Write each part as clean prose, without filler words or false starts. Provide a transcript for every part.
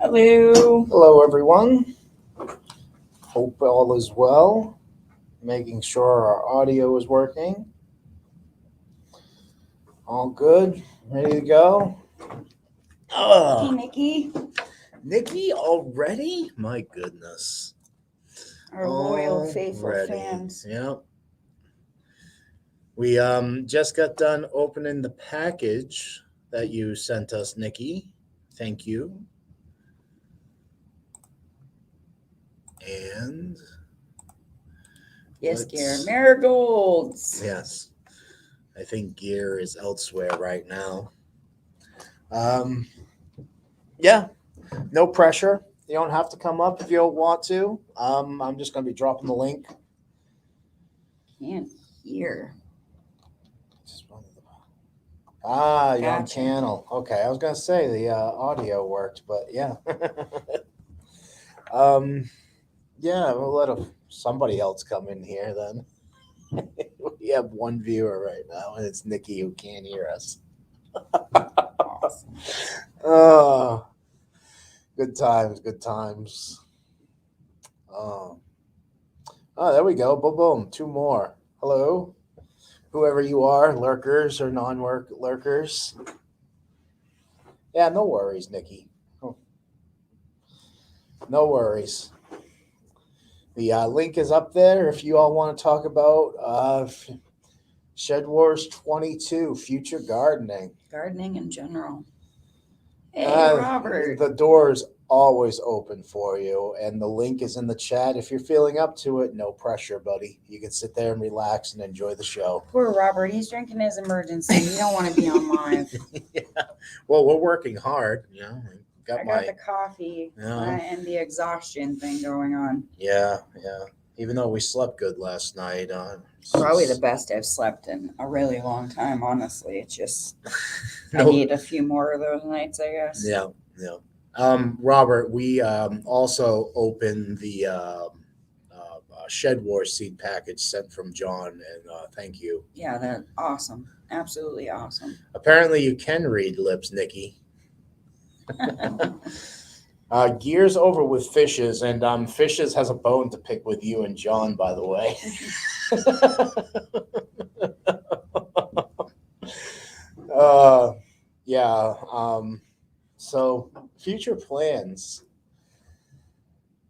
Hello. Hello, everyone. Hope all is well. Making sure our audio is working. All good. Ready to go? Hey, Nikki, Nikki already? My goodness. our loyal, faithful Already. fans. Yep. We just got done opening the package that you sent us, Nikki. Thank you. And Yes, let's- dear. Marigolds. yes, I think gear is elsewhere right now. Yeah, no pressure. You don't have to come up if you don't want to. I'm just going to be dropping the link. Can't hear. You're on Gotcha. channel. Okay, I was going to say the audio worked, but yeah. Yeah, we'll let somebody else come in here then. We have one viewer right now, and it's Nikki who can't hear us. Awesome. Oh, good times, good times. Oh, there we go. Boom, boom. Two more. Hello, whoever you are, lurkers or non-work lurkers. Yeah, no worries, Nikki. Oh, no worries. The link is up there if you all want to talk about Shed Wars 22, future gardening. Gardening in general. Hey, Uh, Robert. The door is always open for you, and the link is in the chat. If you're feeling up to it, no pressure, buddy. You can sit there and relax and enjoy the show. Poor Robert. He's drinking his emergency. You don't want to be on live. Yeah. Well, we're working hard. You know, I got the coffee and the exhaustion thing going on. Yeah. Even though we slept good last night, Probably the best I've slept in a really long time, honestly. It's just, No. I need a few more of those nights, I guess. Yeah. Robert, we also opened the Shed Wars seed package sent from John, and thank you. Yeah, that's awesome. Absolutely awesome. Apparently, you can read lips, Nikki. Gears over with Fishes, and Fishes has a bone to pick with you and John, by the way. Yeah. So, future plans.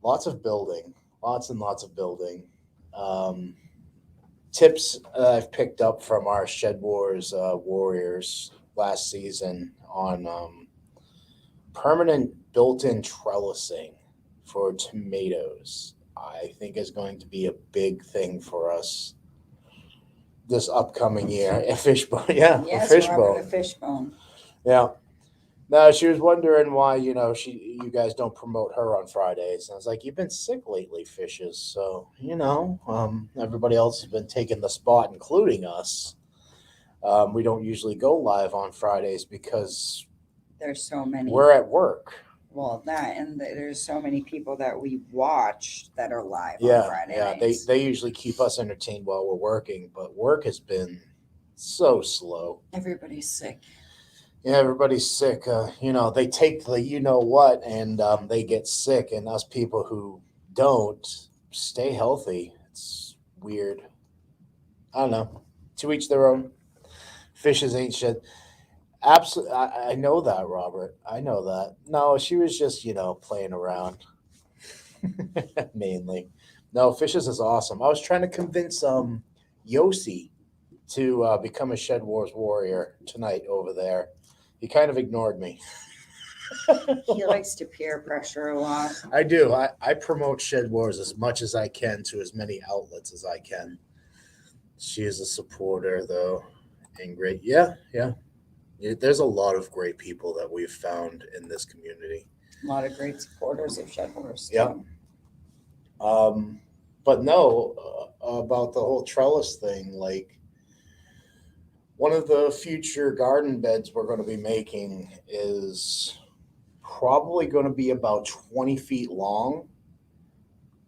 Lots of building. Lots and lots of building. Tips I've picked up from our Shed Wars warriors last season on permanent built-in trellising for tomatoes, I think is going to be a big thing for us this upcoming year. A fishbone, yeah, Yes, a fishbone. Robert, a fishbone. Yeah. No, she was wondering why, you guys don't promote her on Fridays. And I was like, you've been sick lately, Fishes. So, everybody else has been taking the spot, including us. We don't usually go live on Fridays because there's so many. We're at work. Well, that and there's so many people that we watch that are live Yeah, on Friday yeah. nights. They usually keep us entertained while we're working, but work has been so slow. Everybody's sick. Yeah, everybody's sick. They take the what, and they get sick, and us people who don't stay healthy. It's weird. I don't know. To each their own. Fishes ain't shit. Absolutely, I know that, Robert. I know that. No, she was just playing around, mainly. No, Fishes is awesome. I was trying to convince Yossi to become a Shed Wars warrior tonight over there. He kind of ignored me. He likes to peer pressure a lot. I do. I promote Shed Wars as much as I can to as many outlets as I can. She is a supporter, though, and great. Yeah. There's a lot of great people that we've found in this community. A lot of great supporters of Shed Wars. Yeah. But no, about the whole trellis thing, like one of the future garden beds we're going to be making is probably going to be about 20 feet long,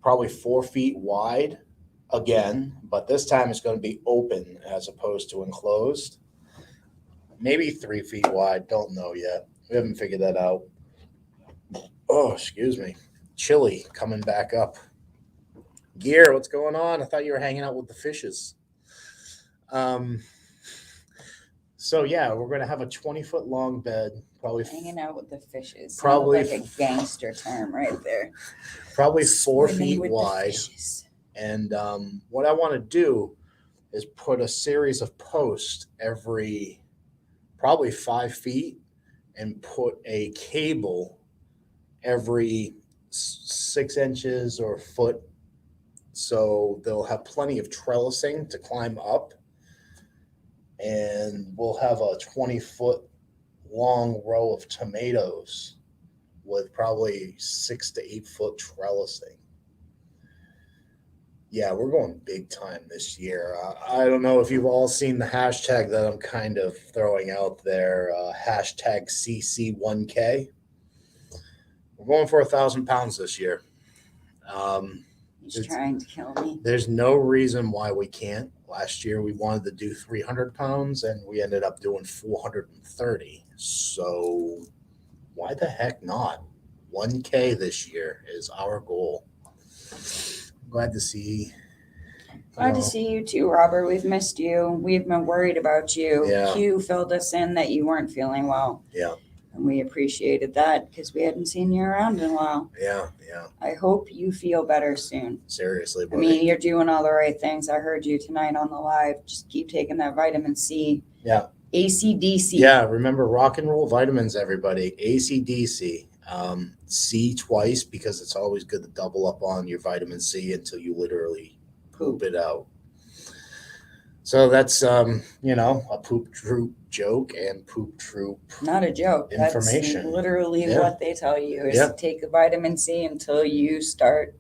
probably 4 feet wide again, but this time it's going to be open as opposed to enclosed. Maybe 3 feet wide. Don't know yet. We haven't figured that out. Oh, excuse me. Chili coming back up. Gear, what's going on? I thought you were hanging out with the fishes. Um, so yeah, we're gonna have a 20-foot long bed, probably Hanging out with the fishes. Probably Sounded like a gangster term right there. probably 4 Swimming feet with the wide. fishes. And what I want to do is put a series of posts every probably 5 feet and put a cable every 6 inches or a foot. So they'll have plenty of trellising to climb up. And we'll have a 20-foot long row of tomatoes with probably 6 to 8 foot trellising. Yeah, we're going big time this year. I don't know if you've all seen the hashtag that I'm kind of throwing out there, hashtag CC1K. We're going for 1,000 pounds this year. He's trying to kill me. There's no reason why we can't. Last year we wanted to do 300 pounds and we ended up doing 430. So why the heck not? 1K this year is our goal. Glad to see. Glad to see you too, Robert. We've missed you. We've been worried about you. Yeah. Q filled us in that you weren't feeling well. Yeah. And we appreciated that because we hadn't seen you around in a while. Yeah. I hope you feel better soon. Seriously, I buddy. mean, you're doing all the right things. I heard you tonight on the live. Just keep taking that vitamin C. Yeah. ACDC. Yeah, remember rock and roll vitamins, everybody. ACDC. C twice because it's always good to double up on your vitamin C until you literally poop it out. So that's a poop troop joke and poop troop. Not a joke. Information. That's literally what they tell you is take the vitamin C until you start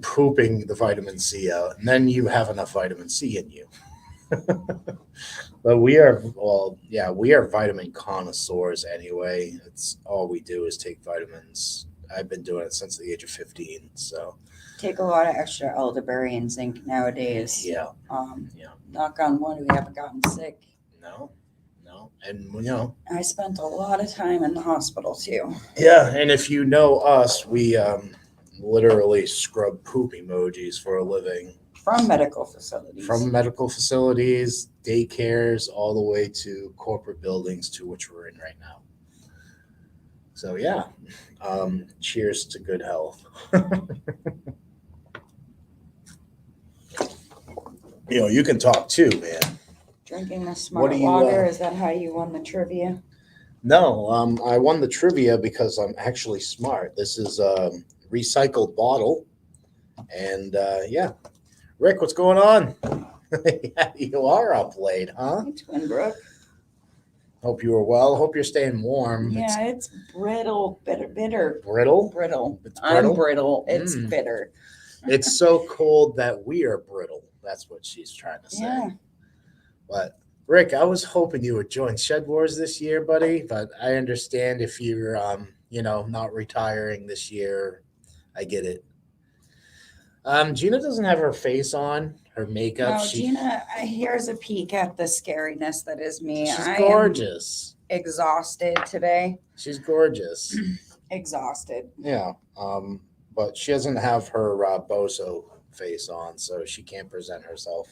pooping the vitamin C out, and then you have enough vitamin C in you. But we are vitamin connoisseurs anyway. It's all we do is take vitamins. I've been doing it since the age of 15. So take a lot of extra elderberry and zinc nowadays. Yeah. Knock on wood, we haven't gotten sick. No. And I spent a lot of time in the hospital too. Yeah, and if you know us, we literally scrub poop emojis for a living. From medical facilities. Daycares, all the way to corporate buildings, to which we're in right now. So yeah, cheers to good health. You can talk too, man. Drinking the smart water, is that how you won the trivia? No, I won the trivia because I'm actually smart. This is a recycled bottle. And Rick, what's going on? Yeah, you are up late, huh? Hey, Twinbrook. Hope you are well. Hope you're staying warm. Yeah, it's brittle, bitter. Brittle? Brittle. It's brittle? I'm brittle. It's bitter. It's so cold that we are brittle. That's what she's trying to say. Yeah. But Rick, I was hoping you would join Shed Wars this year, buddy. But I understand if you're, not retiring this year. I get it. Gina doesn't have her face on, her makeup. No, Gina, here's a peek at the scariness that is me. She's gorgeous. Exhausted today. She's gorgeous. Exhausted. Yeah. But she doesn't have her bozo face on, so she can't present herself.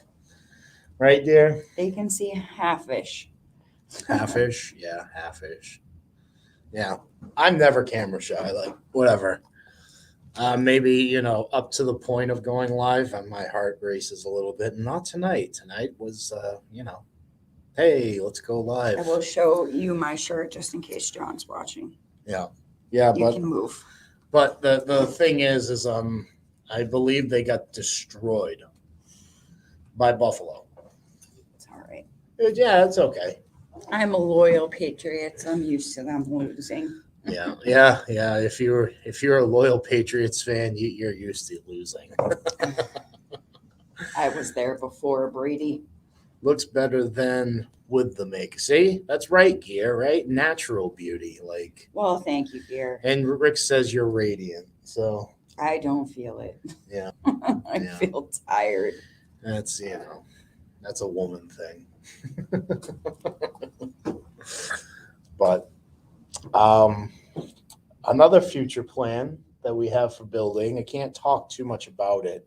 Right, dear? They can see half-ish. Half-ish? Yeah, half-ish. Yeah. I'm never camera shy. Like, whatever. Maybe, up to the point of going live, and my heart races a little bit. Not tonight. Tonight was, hey, let's go live. I will show you my shirt just in case John's watching. Yeah, you can move. But the thing is I believe they got destroyed by Buffalo. It's all right. Yeah, it's okay. I'm a loyal Patriots. I'm used to them losing. Yeah. If you're a loyal Patriots fan, you're used to losing. I was there before Brady. Looks better than with the make. See, that's right, Gear. Right, natural beauty. Well, thank you, Gear. And Rick says you're radiant. So I don't feel it. Yeah. I feel tired. That's that's a woman thing. But another future plan that we have for building. I can't talk too much about it.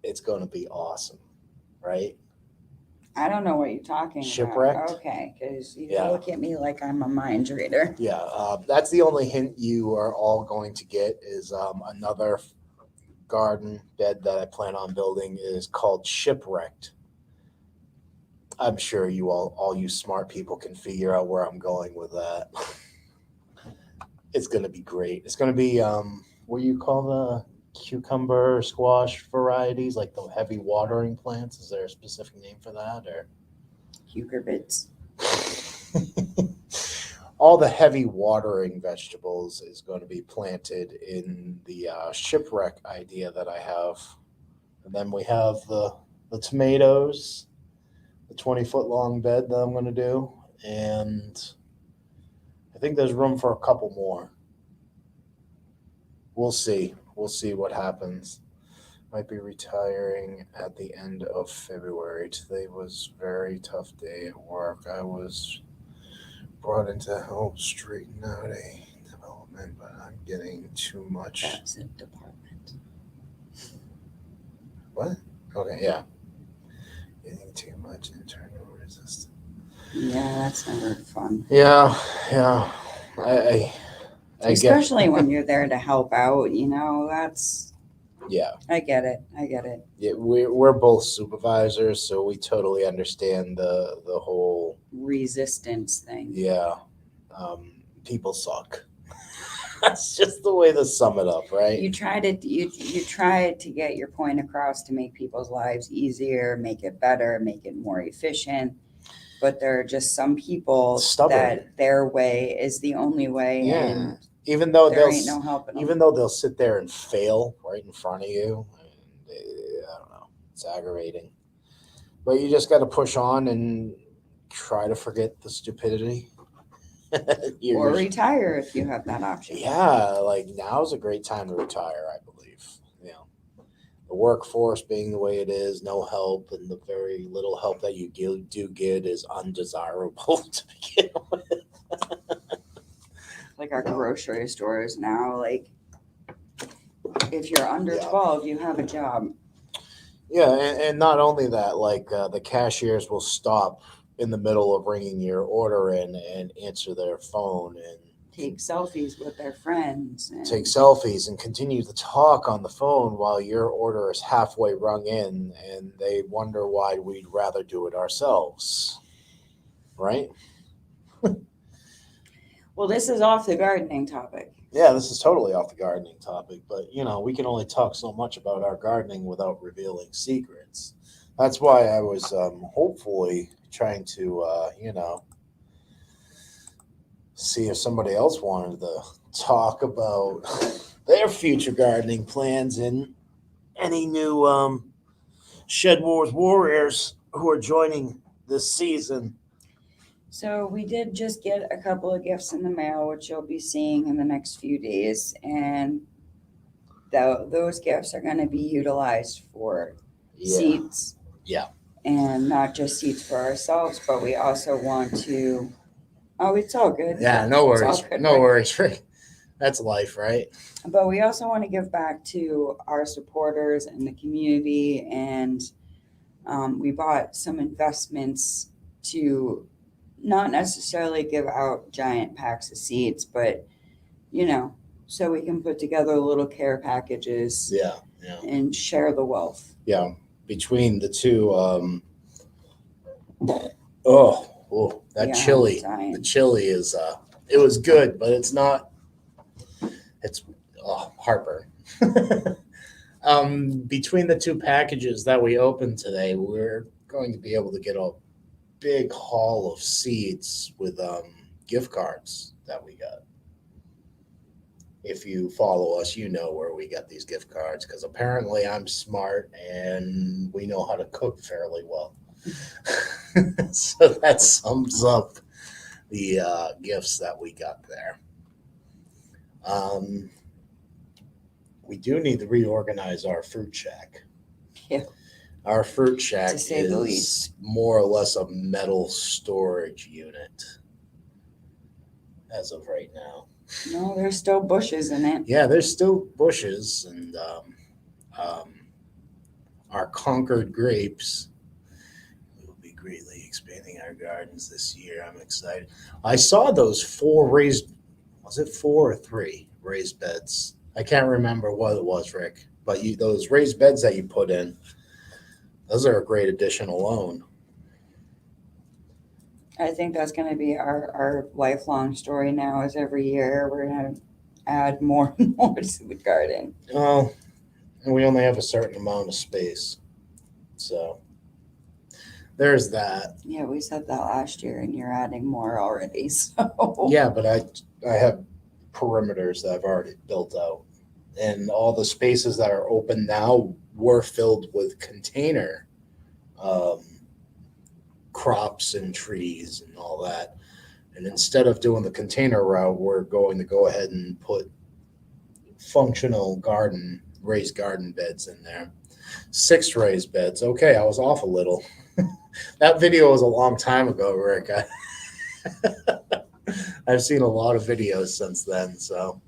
It's going to be awesome, right? I don't know what you're talking Shipwrecked? about. Okay, because you Yeah. look at me like I'm a mind reader. Yeah, that's the only hint you are all going to get is another garden bed that I plan on building is called Shipwrecked. I'm sure you all you smart people can figure out where I'm going with that. It's going to be great. It's going to be what do you call the cucumber squash varieties, like the heavy watering plants? Is there a specific name for that, or? Cucurbits. All the heavy watering vegetables is going to be planted in the shipwreck idea that I have. And then we have the tomatoes, the 20-foot long bed that I'm going to do. And I think there's room for a couple more. We'll see. We'll see what happens. Might be retiring at the end of February. Today was a very tough day at work. I was brought in to help straighten out a development, but I'm getting too much. That's a department. What? Okay, yeah. Getting too much internal resistance. Yeah, that's never fun. Yeah. I get. Especially when you're there to help out, that's, Yeah. I get it. Yeah, we're both supervisors, so we totally understand the whole Resistance thing. yeah. People suck. That's just the way to sum it up, right? You try to get your point across to make people's lives easier, make it better, make it more efficient. But there are just some people Stubborn. that their way is the only way, Yeah. and Even though there ain't no helping them. even though they'll sit there and fail right in front of you, and I don't know, it's aggravating. But you just got to push on and try to forget the stupidity. Or retire if you have that option. Yeah, like now's a great time to retire, I believe. The workforce being the way it is, no help, and the very little help that you do get is undesirable to begin with. Like our grocery stores now, like if you're under Yeah. 12, you have a job. Yeah, and not only that, like the cashiers will stop in the middle of ringing your order in and answer their phone and Take selfies with their friends. And take selfies and continue to talk on the phone while your order is halfway rung in, and they wonder why we'd rather do it ourselves. Right? Well, this is off the gardening topic. Yeah, this is totally off the gardening topic, but we can only talk so much about our gardening without revealing secrets. That's why I was hopefully trying to, see if somebody else wanted to talk about their future gardening plans and any new Shed Wars warriors who are joining this season. So we did just get a couple of gifts in the mail, which you'll be seeing in the next few days. And those gifts are going to be utilized for seeds. Yeah. And not just seeds for ourselves, but we also want to. Oh, it's all good. Yeah, no It's all worries. good, No right? worries. That's life, right? But we also want to give back to our supporters and the community. And we bought some investments to not necessarily give out giant packs of seeds, but, so we can put together little care packages Yeah. and share the wealth. Yeah. Between the two, that Yeah, chili. I'm dying. The chili is it was good, but it's not. It's heartburn. Between the two packages that we opened today, we're going to be able to get a big haul of seeds with gift cards that we got. If you follow us, you know where we got these gift cards, because apparently I'm smart and we know how to cook fairly well. So that sums up the gifts that we got there. We do need to reorganize our fruit shack. Yeah. Our fruit shack To say the is least. more or less a metal storage unit. as of right now. No, there's still bushes in it. Yeah, there's still bushes, and our Concord grapes will be greatly expanding our gardens this year. I'm excited. I saw those was it 4 or 3 raised beds? I can't remember what it was, Rick, but those raised beds that you put in, those are a great addition alone. I think that's going to be our lifelong story now. Is every year we're going to add more and more to the garden. Well, and we only have a certain amount of space, so there's that. Yeah, we said that last year, and you're adding more already. So Yeah, but I have perimeters that I've already built out, and all the spaces that are open now were filled with container crops and trees and all that. And instead of doing the container route, we're going to go ahead and put functional raised garden beds in there. 6 raised beds. Okay, I was off a little. That video was a long time ago, Rick. I've seen a lot of videos since then, so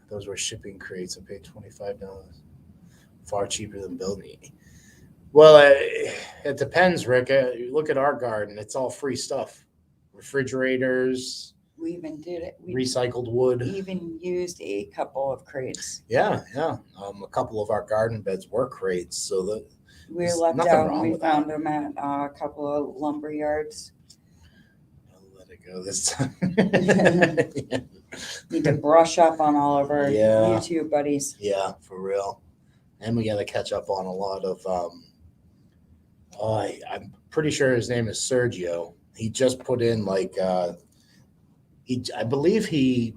those were shipping crates. I paid $25. Far cheaper than building. Well, it depends, Rick. Look at our garden. It's all free stuff. Refrigerators, we even did it. We recycled wood. even used a couple of crates. Yeah. A couple of our garden beds were crates, so that We There's lucked nothing out wrong and we with found them at a couple of lumber yards. I'll let it go this time. Need to brush up on all of our Yeah. YouTube buddies. Yeah, for real. And we got to catch up on a lot of. I'm pretty sure his name is Sergio. He just put in I believe he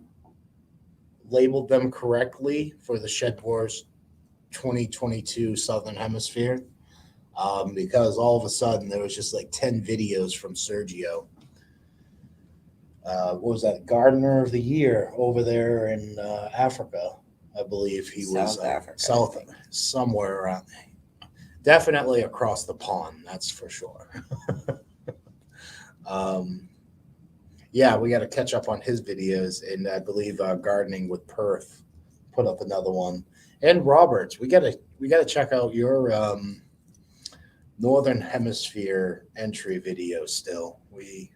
labeled them correctly for the Shed Wars 2022 Southern Hemisphere. Because all of a sudden there was just like 10 videos from Sergio. What was that? Gardener of the Year over there in Africa, I believe he was. South Africa. Somewhere around there. Definitely across the pond, that's for sure. Yeah, we got to catch up on his videos, and I believe Gardening with Perth put up another one. And Roberts, we gotta check out your Northern Hemisphere entry video. Still, we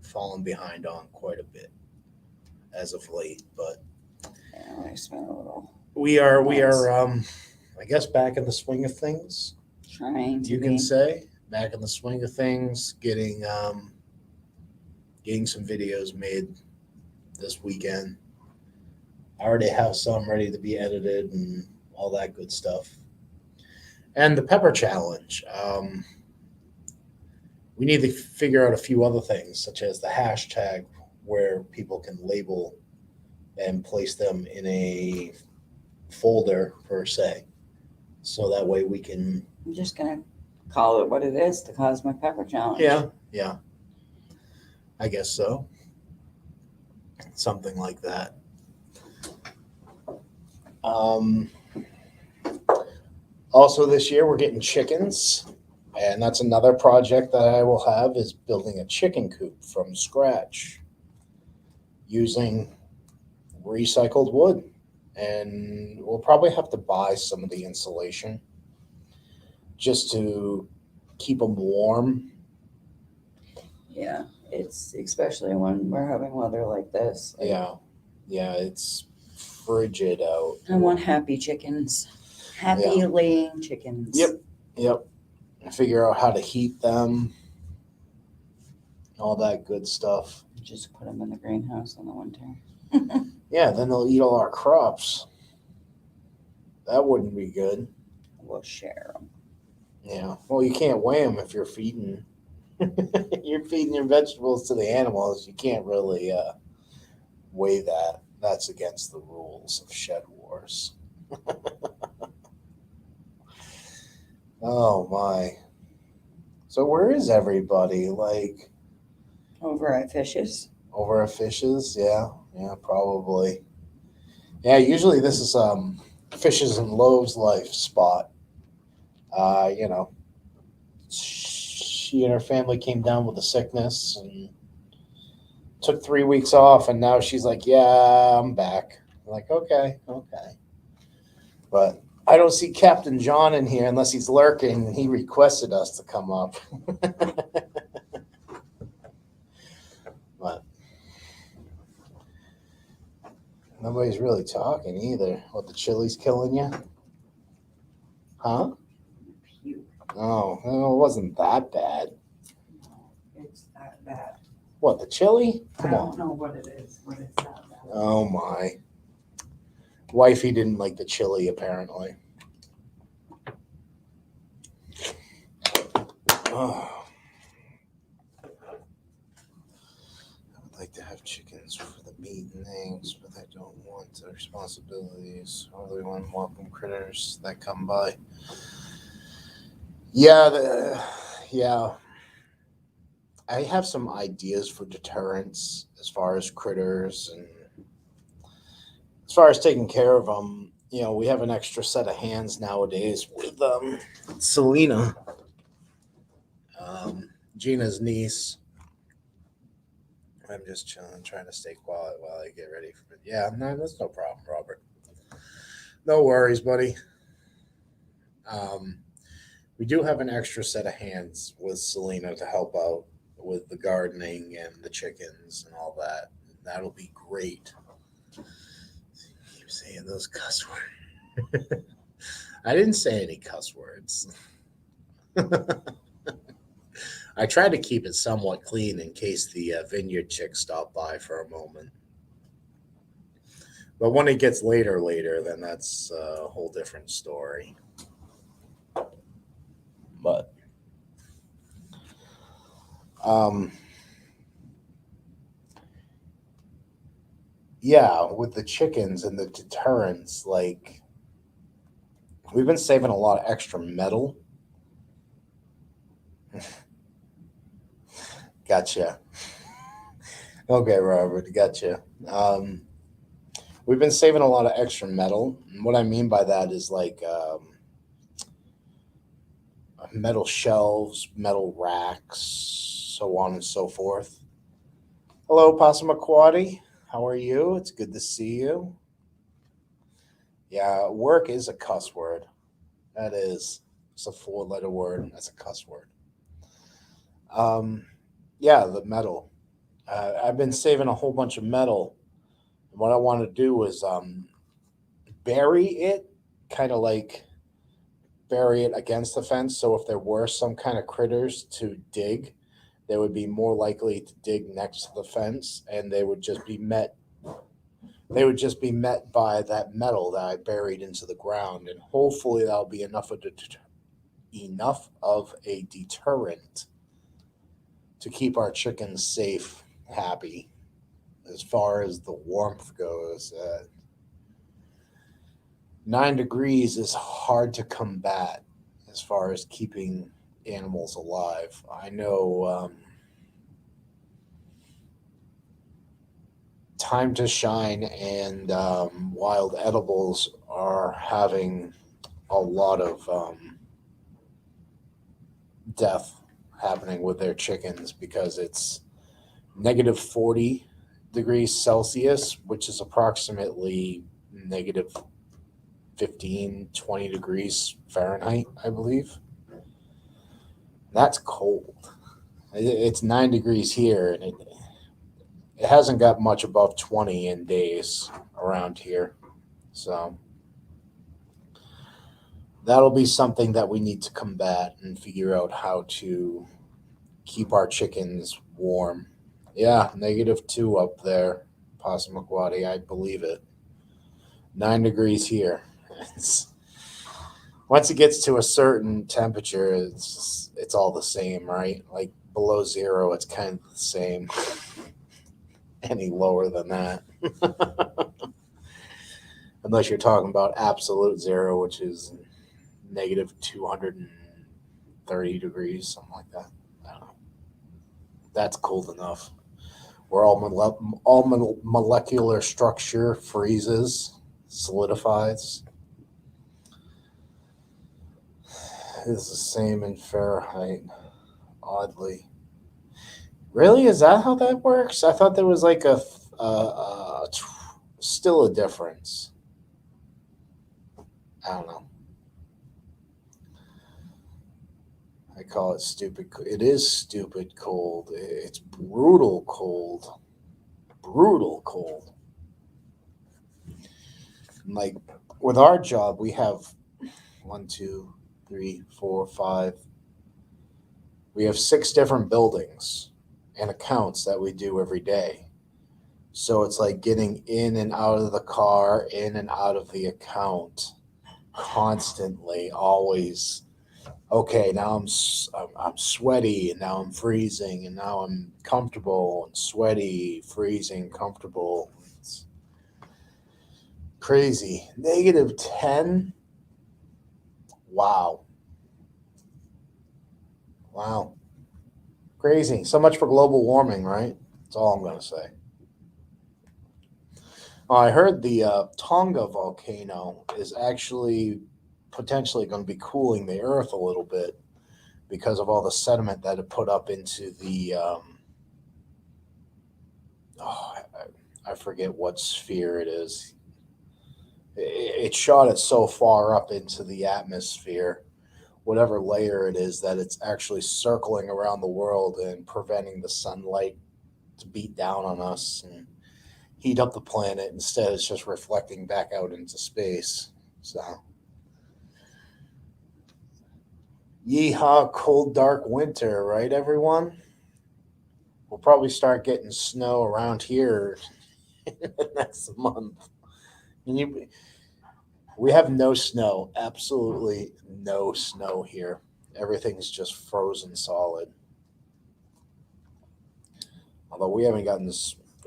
fallen behind on quite a bit as of late, but Yeah, I spent a little we are I guess back in the swing of things. trying to You be. can say back in the swing of things, getting some videos made this weekend. I already have some ready to be edited and all that good stuff. And the pepper challenge. We need to figure out a few other things, such as the hashtag, where people can label and place them in a folder per se. So that way we can. I'm just gonna call it what it is, the Cosmic Pepper Challenge. Yeah. I guess so. Something like that. Also this year we're getting chickens, and that's another project that I will have, is building a chicken coop from scratch using recycled wood. And we'll probably have to buy some of the insulation just to keep them warm. Yeah, it's especially when we're having weather like this. Yeah, it's frigid out. I want happy chickens. Happy laying chickens. Yep. Figure out how to heat them, all that good stuff. Just put them in the greenhouse in the winter. Yeah, then they'll eat all our crops. That wouldn't be good. We'll share them. Yeah. Well, you can't weigh them if you're feeding. You're feeding your vegetables to the animals. You can't really weigh that. That's against the rules of Shed Wars. Oh my. So where is everybody? Like Over at Fishes. over at Fishes? Yeah, probably. Yeah, usually this is Fishes and Loaves Life spot. She and her family came down with a sickness, and took 3 weeks off, and now she's like, "Yeah, I'm back." I'm like, okay. But I don't see Captain John in here unless he's lurking. He requested us to come up. But nobody's really talking either. What, the chili's killing you? Huh? Puke. Oh, well, it wasn't that bad. It's that bad. What, the chili? Come I on. don't know what it is, but it's that bad. Oh my. Wifey didn't like the chili, apparently. Oh. I would like to have chickens for the meat and eggs, but I don't want the responsibilities or the unwelcome critters that come by. Yeah, yeah. I have some ideas for deterrence as far as critters and as far as taking care of them. You know, we have an extra set of hands nowadays with Selena, Gina's niece. I'm just chilling, trying to stay quiet while I get ready for it. Yeah, no, that's no problem, Robert. No worries, buddy. We do have an extra set of hands with Selena to help out with the gardening and the chickens and all that. That'll be great. Keep saying those cuss words. I didn't say any cuss words. I tried to keep it somewhat clean in case the vineyard chick stopped by for a moment. But when it gets later, then that's a whole different story. But yeah, with the chickens and the deterrence, like we've been saving a lot of extra metal. Gotcha. Okay, Robert, gotcha. We've been saving a lot of extra metal. And what I mean by that is like metal shelves, metal racks, so on and so forth. Hello, Passamaquoddy. How are you? It's good to see you. Yeah, work is a cuss word. That is. It's a 4-letter word. That's a cuss word. Yeah, the metal. I've been saving a whole bunch of metal. And what I want to do is bury it, kind of like bury it against the fence. So if there were some kind of critters to dig, they would be more likely to dig next to the fence, and they would just be met. They would just be met by that metal that I buried into the ground, and hopefully that'll be enough of a deterrent to keep our chickens safe, happy. As far as the warmth goes, 9 degrees is hard to combat as far as keeping animals alive. I know Time to Shine and Wild Edibles are having a lot of death happening with their chickens because it's negative 40 degrees Celsius, which is approximately negative 15, 20 degrees Fahrenheit, I believe. That's cold. It's 9 degrees here, and it hasn't got much above 20 in days around here. So that'll be something that we need to combat and figure out how to keep our chickens warm. Yeah, -2 up there, Passamaquoddy. I believe it. 9 degrees here. It's, once it gets to a certain temperature, it's all the same, right? Like below 0, it's kind of the same. Any lower than that, unless you're talking about absolute 0, which is negative 230 degrees, something like that. I don't know. That's cold enough. Where all molecular structure freezes, solidifies. It's the same in Fahrenheit, oddly. Really? Is that how that works? I thought there was like still a difference. I don't know. I call it stupid. It is stupid cold. It's brutal cold. Brutal cold. Like with our job, we have one, two, three, four, five. We have 6 different buildings and accounts that we do every day. So it's like getting in and out of the car, in and out of the account constantly, always. Okay, now I'm sweaty, and now I'm freezing, and now I'm comfortable and sweaty, freezing, comfortable. It's crazy. -10. Wow. Wow. Crazy. So much for global warming, right? That's all I'm going to say. Oh, I heard the Tonga volcano is actually potentially going to be cooling the earth a little bit because of all the sediment that it put up into the oh, I forget what sphere it is. It shot it so far up into the atmosphere, whatever layer it is, that it's actually circling around the world and preventing the sunlight to beat down on us and heat up the planet. Instead, it's just reflecting back out into space. So, yeehaw, cold, dark winter, right, everyone? We'll probably start getting snow around here next month. And we have no snow, absolutely no snow here. Everything's just frozen solid. Although we haven't gotten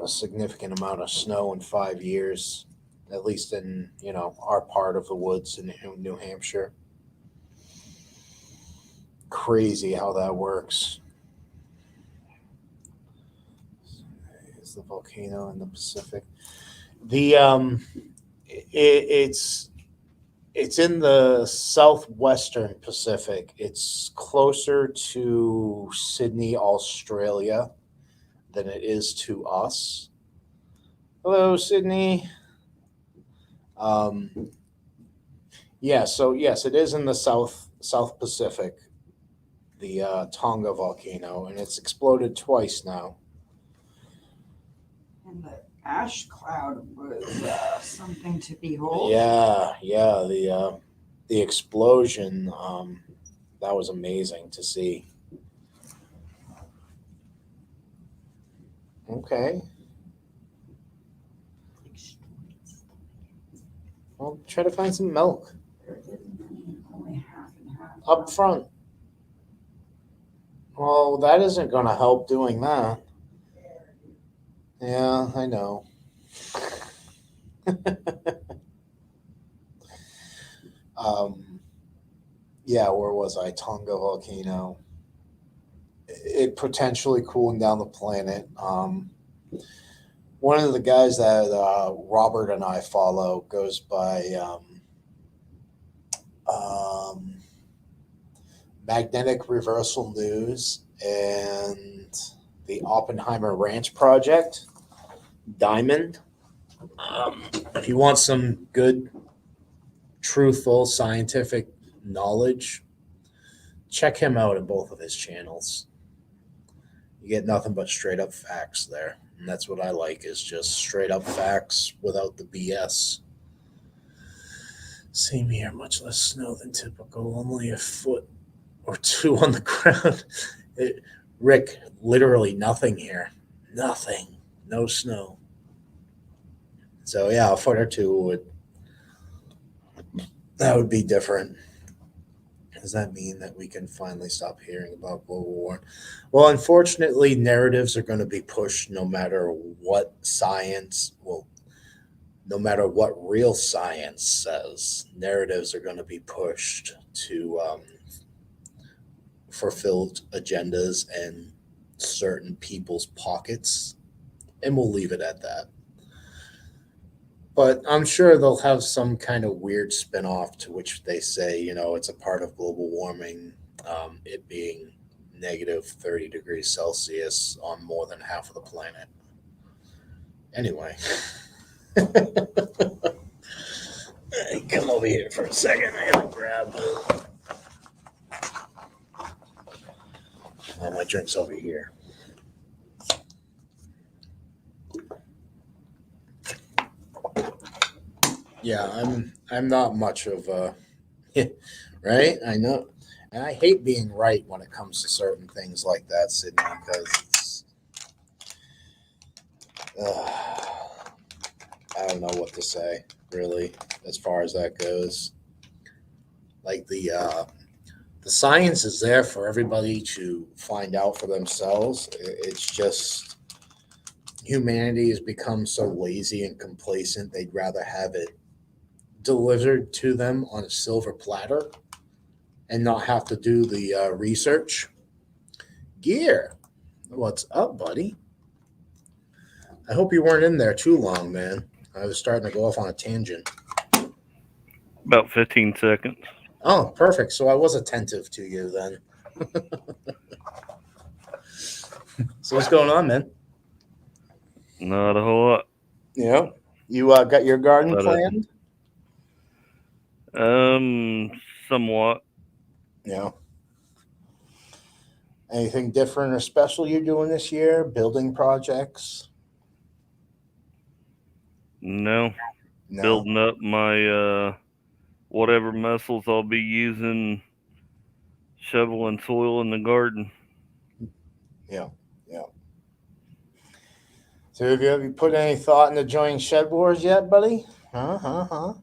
a significant amount of snow in 5 years, at least in our part of the woods in New Hampshire. Crazy how that works. Is the volcano in the Pacific? The it's in the southwestern Pacific. It's closer to Sydney, Australia, than it is to us. Hello, Sydney. Um, yeah, so yes, it is in the South Pacific, the Tonga volcano, and it's exploded twice now. And the ash cloud was something to behold. Yeah, the explosion, that was amazing to see. Okay, well, try to find some milk Only half and half. up front. Well, that isn't going to help doing that. Yeah, I know. um, yeah, where was I? Tonga volcano. It potentially cooling down the planet. One of the guys that Robert and I follow goes by um, Magnetic Reversal News and the Oppenheimer Ranch Project, Diamond. If you want some good, truthful, scientific knowledge, check him out in both of his channels. You get nothing but straight up facts there. And that's what I like, is just straight up facts without the BS. Same here, much less snow than typical, only a foot or two on the ground. Rick, literally nothing here. Nothing. No snow. So yeah, a foot or two would be different. Does that mean that we can finally stop hearing about global warming? Well, unfortunately, narratives are going to be pushed no matter what science, well, no matter what real science says. Narratives are going to be pushed to fulfill agendas and certain people's pockets, and we'll leave it at that. But I'm sure they'll have some kind of weird spin-off to which they say, it's a part of global warming, it being negative 30 degrees Celsius on more than half of the planet. Anyway, come over here for a second. I gotta grab. Oh, my drink's over here. Yeah, I'm not much of a right. I know, and I hate being right when it comes to certain things like that, Sydney, because I don't know what to say really as far as that goes. Like the science is there for everybody to find out for themselves. It's just humanity has become so lazy and complacent. They'd rather have it delivered to them on a silver platter and not have to do the research. Gear, what's up, buddy? I hope you weren't in there too long, man. I was starting to go off on a tangent. About 15 seconds. Oh, perfect. So I was attentive to you then. So what's going on, man? Not a whole lot. Yeah, you got your garden But, planned? Somewhat. Yeah. Anything different or special you're doing this year? Building projects? No. No. Building up my whatever muscles I'll be using shoveling soil in the garden. Yeah. So have you put any thought into joining Shed Wars yet, buddy? Huh?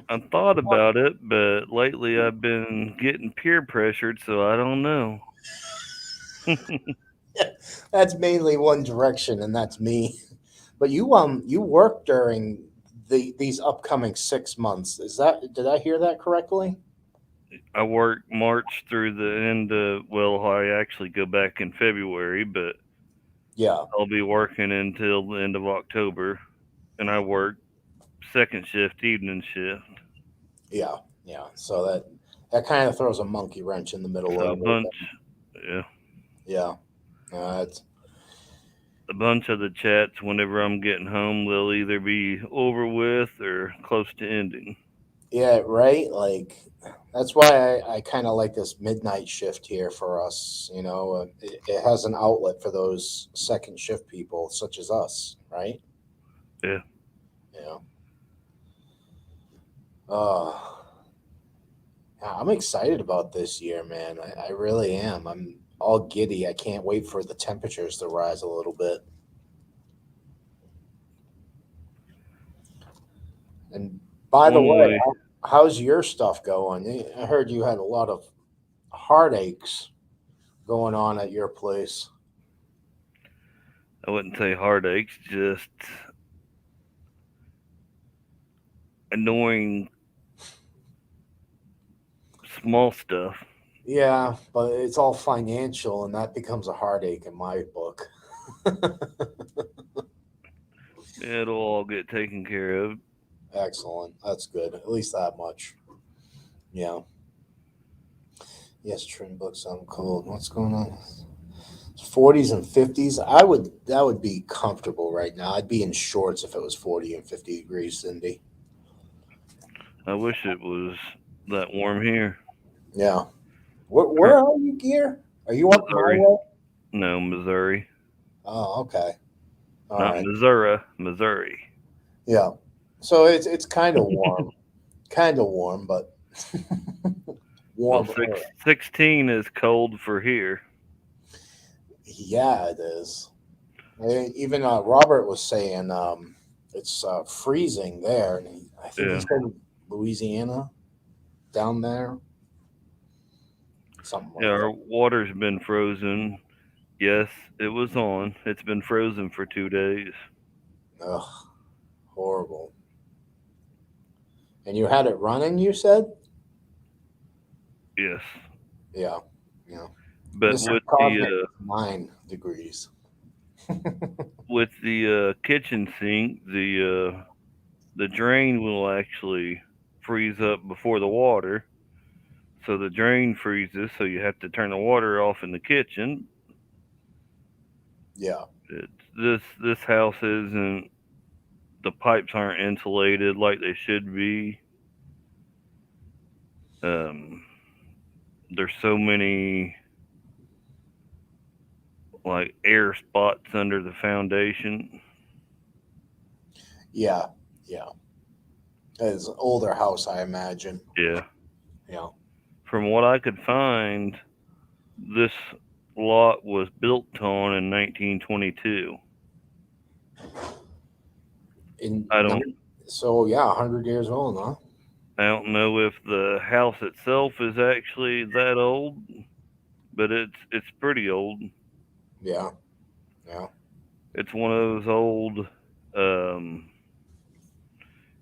I thought about it, but lately I've been getting peer pressured, so I don't know. That's mainly one direction, and that's me. But you work during these upcoming 6 months. Did I hear that correctly? I work March through the end of, well, I actually go back in February, but Yeah. I'll be working until the end of October, and I work second shift, evening shift. Yeah. So that kind of throws a monkey wrench in the middle So of it. yeah, Yeah. a bunch of the chats whenever I'm getting home, they'll either be over with or close to ending. Yeah, right. Like that's why I kind of like this midnight shift here for us. It has an outlet for those second shift people such as us, right? Yeah. Yeah. Uh, yeah, I'm excited about this year, man. I really am. I'm all giddy. I can't wait for the temperatures to rise a little bit. And by the way, how's your stuff going? I heard you had a lot of heartaches going on at your place. I wouldn't say heartaches, just annoying small stuff. Yeah, but it's all financial, and that becomes a heartache in my book. It'll all get taken care of. Excellent. That's good. At least that much. Yeah. Yes, trim books. I'm cold. What's going on? 40s and 50s. That would be comfortable right now. I'd be in shorts if it was 40 and 50 degrees, Cindy. I wish it was that warm here. Yeah. Where are you, Gear? Are you up Missouri? my way? No, Missouri. Oh, okay. All Not right. Missouri. Yeah. So it's kind of warm. Kind of warm, but warm. Well, 16 is cold for here. Yeah, it is. Even Robert was saying it's freezing there. And I think he's in Louisiana down there. Something like our water's been frozen. Yes, it was on. It's been frozen for 2 days. Ugh, horrible. And you had it running, you said? Yes. Yeah. But This with the 9 degrees. with the kitchen sink, the drain will actually freeze up before the water. so the drain freezes, so you have to turn the water off in the kitchen. Yeah. This house isn't. The pipes aren't insulated like they should be. There's so many like air spots under the foundation. Yeah. Yeah. It's an older house, I imagine. Yeah. Yeah. From what I could find, this lot was built on in 1922. I don't So yeah, 100 years old, huh? I don't know if the house itself is actually that old, but it's pretty old. Yeah. Yeah. It's one of those old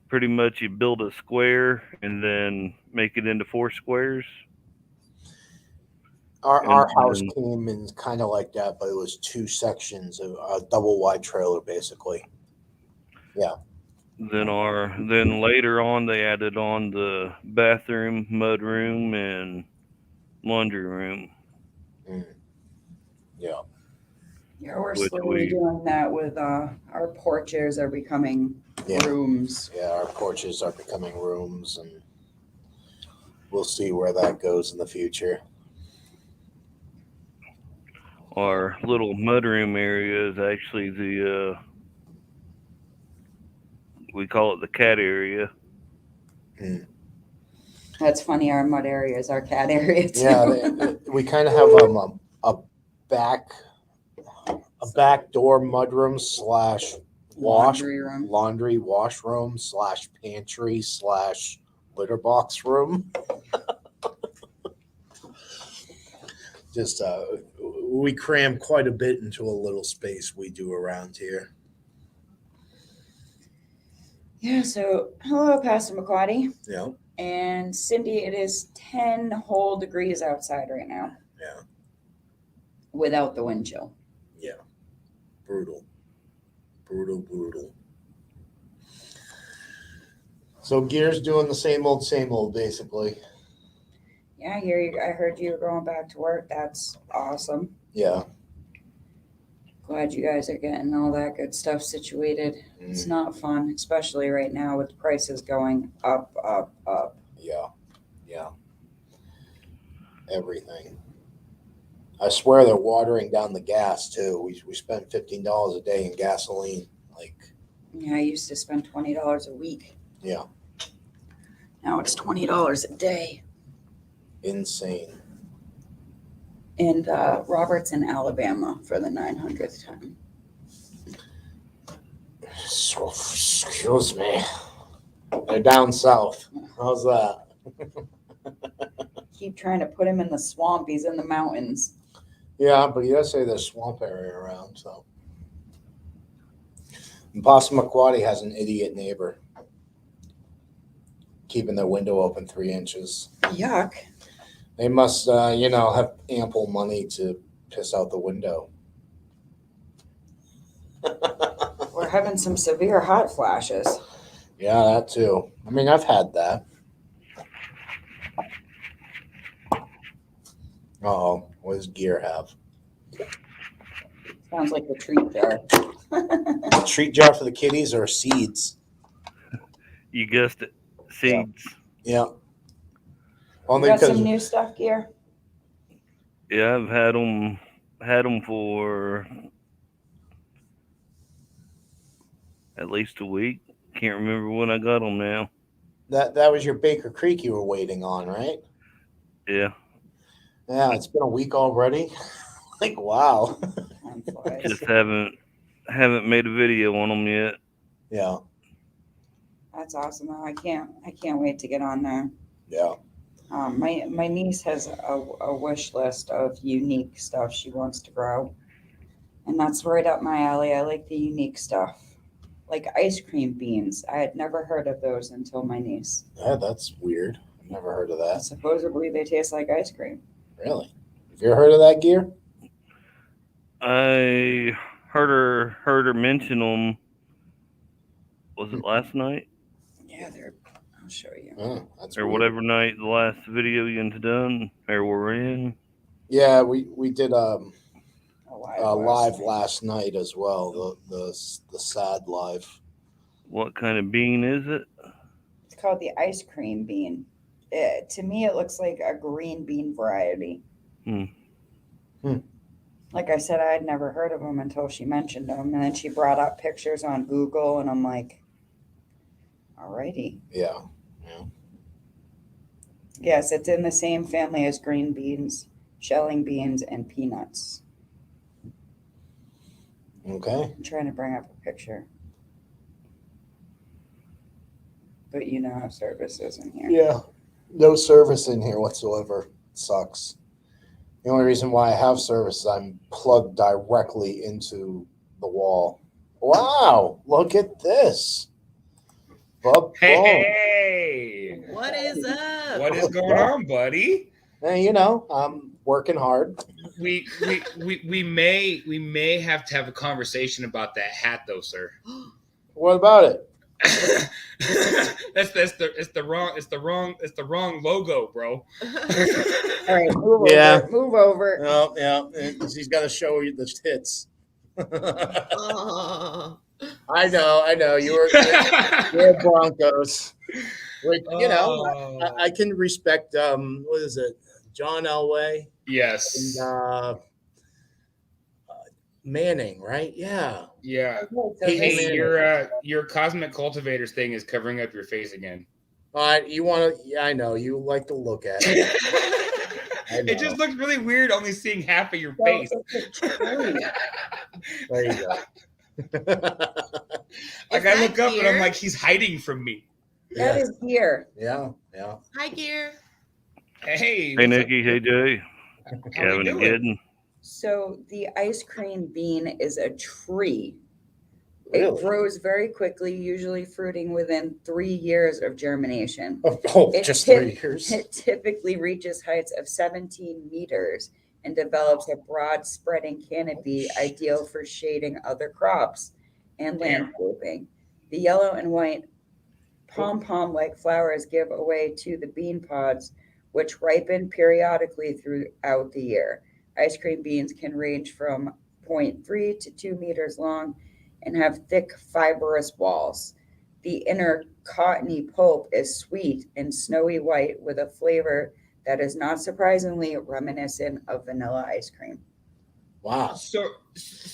pretty much you build a square and then make it into 4 squares. Our house And came in kind of like that, but it was 2 sections of a double wide trailer, basically. Yeah. then later on they added on the bathroom, mudroom, and laundry room. Yeah. Yeah, we're Which slowly we- doing that with our porches are becoming Yeah. rooms. Yeah. Our porches are becoming rooms, and we'll see where that goes in the future. Our little mudroom area is actually the we call it the cat area. That's funny. Our mud area is our cat area too. Yeah, we kind of have a back door mudroom slash laundry washroom slash pantry slash litter box room. Just we cram quite a bit into a little space we do around here. Yeah. So hello, Pastor McQuaddy. Yeah. And Cindy, it is 10 whole degrees outside right now. Yeah. Without the wind chill. Yeah. Brutal. So Gear's doing the same old, basically. Yeah, I heard you were going back to work. That's awesome. Yeah. Glad you guys are getting all that good stuff situated. It's not fun, especially right now with prices going up. Yeah. Everything. I swear they're watering down the gas too. We spend $15 a day in gasoline. Like, Yeah, I used to spend $20 a week. yeah, Now it's $20 a day. insane. And Robert's in Alabama for the 900th time. So, excuse me. They're down south. How's that? Keep trying to put him in the swamp. He's in the mountains. Yeah, but you gotta say there's swamp area around, so. And Passamaquoddy has an idiot neighbor keeping their window open 3 inches. Yuck. They must, have ample money to piss out the window. We're having some severe hot flashes. Yeah, that too. I mean, I've had that. Uh-oh, what does Gear have? Sounds like a treat jar. A treat jar for the kitties or seeds? You guessed it, seeds. Yeah. You Only got because some new stuff, Gear? Yeah, I've had them for at least a week. Can't remember when I got them now. that was your Baker Creek you were waiting on, right? Yeah, Yeah, it's been a week already. Like, wow. Time flies. just haven't made a video on them yet. Yeah, That's awesome. I can't wait to get on there. yeah. My niece has a wish list of unique stuff she wants to grow, and that's right up my alley. I like the unique stuff, like ice cream beans. I had never heard of those until my niece. Yeah, that's weird. I've never heard of that. Supposedly they taste like ice cream. Really? Have you ever heard of that, Gear? I heard her mention them. Was it last night? Yeah, they're. I'll show you. Oh, that's or weird. whatever night the last video you done or we're in. Yeah, we did A live last night as well. The sad live. What kind of bean is it? It's called the ice cream bean. To me, it looks like a green bean variety. Hmm. Like I said, I had never heard of them until she mentioned them, and then she brought up pictures on Google, and I'm like, alrighty. Yeah. Yes, it's in the same family as green beans, shelling beans, and peanuts. Okay. I'm trying to bring up a picture. But you know how service is in here. Yeah. No service in here whatsoever. Sucks. The only reason why I have service is I'm plugged directly into the wall. Wow, look at this. Bub Hey, What is up? what is going on, buddy? Hey, you know, I'm working hard. We may have to have a conversation about that hat, though, sir. What about it? It's the wrong logo, bro. All right, move Yeah. over. Move over. Oh, yeah. She's got to show you the tits. Oh. I know. You're Broncos. Which, you know, I can respect, what is it? John Elway Yes. and Manning, right? Yeah. Yeah. So Hey, this- your cosmic cultivators thing is covering up your face again. You want to? Yeah, I know you like to look at it. I know. It just looks really weird only seeing half of your so face. it's a tree. There you go. Like I look up and I'm like, he's hiding from me. That Yeah. is here. Yeah. Hi, Gear. Hey, Hey, what's up? Nikki. Hey, Jay. How we Having a doing? good. So the ice cream bean is a tree. Really? It grows very quickly, usually fruiting within 3 years of germination. Oh, It just tip- 3 years. It typically reaches heights of 17 meters and develops a broad spreading canopy ideal for shading other crops and landscaping. The yellow and white pom-pom like flowers give away to the bean pods, which ripen periodically throughout the year. Ice cream beans can range from 0.3 to 2 meters long and have thick fibrous walls. The inner cottony pulp is sweet and snowy white with a flavor that is not surprisingly reminiscent of vanilla ice cream. Wow. So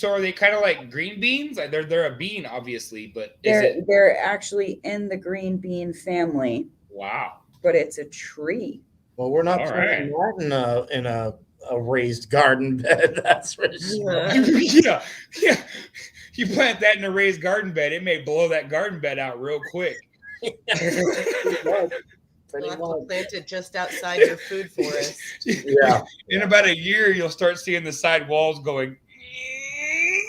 are they kind of like green beans? Like they're a bean, obviously, but is it? They're actually in the green bean family, Wow. but it's a tree. Well, we're not All planting that in a raised garden bed. That's for sure. yeah. You plant that in a raised garden bed, it may blow that garden bed out real quick. You'll have to plant it just outside your food forest. Yeah. In about a year, you'll start seeing the side walls going.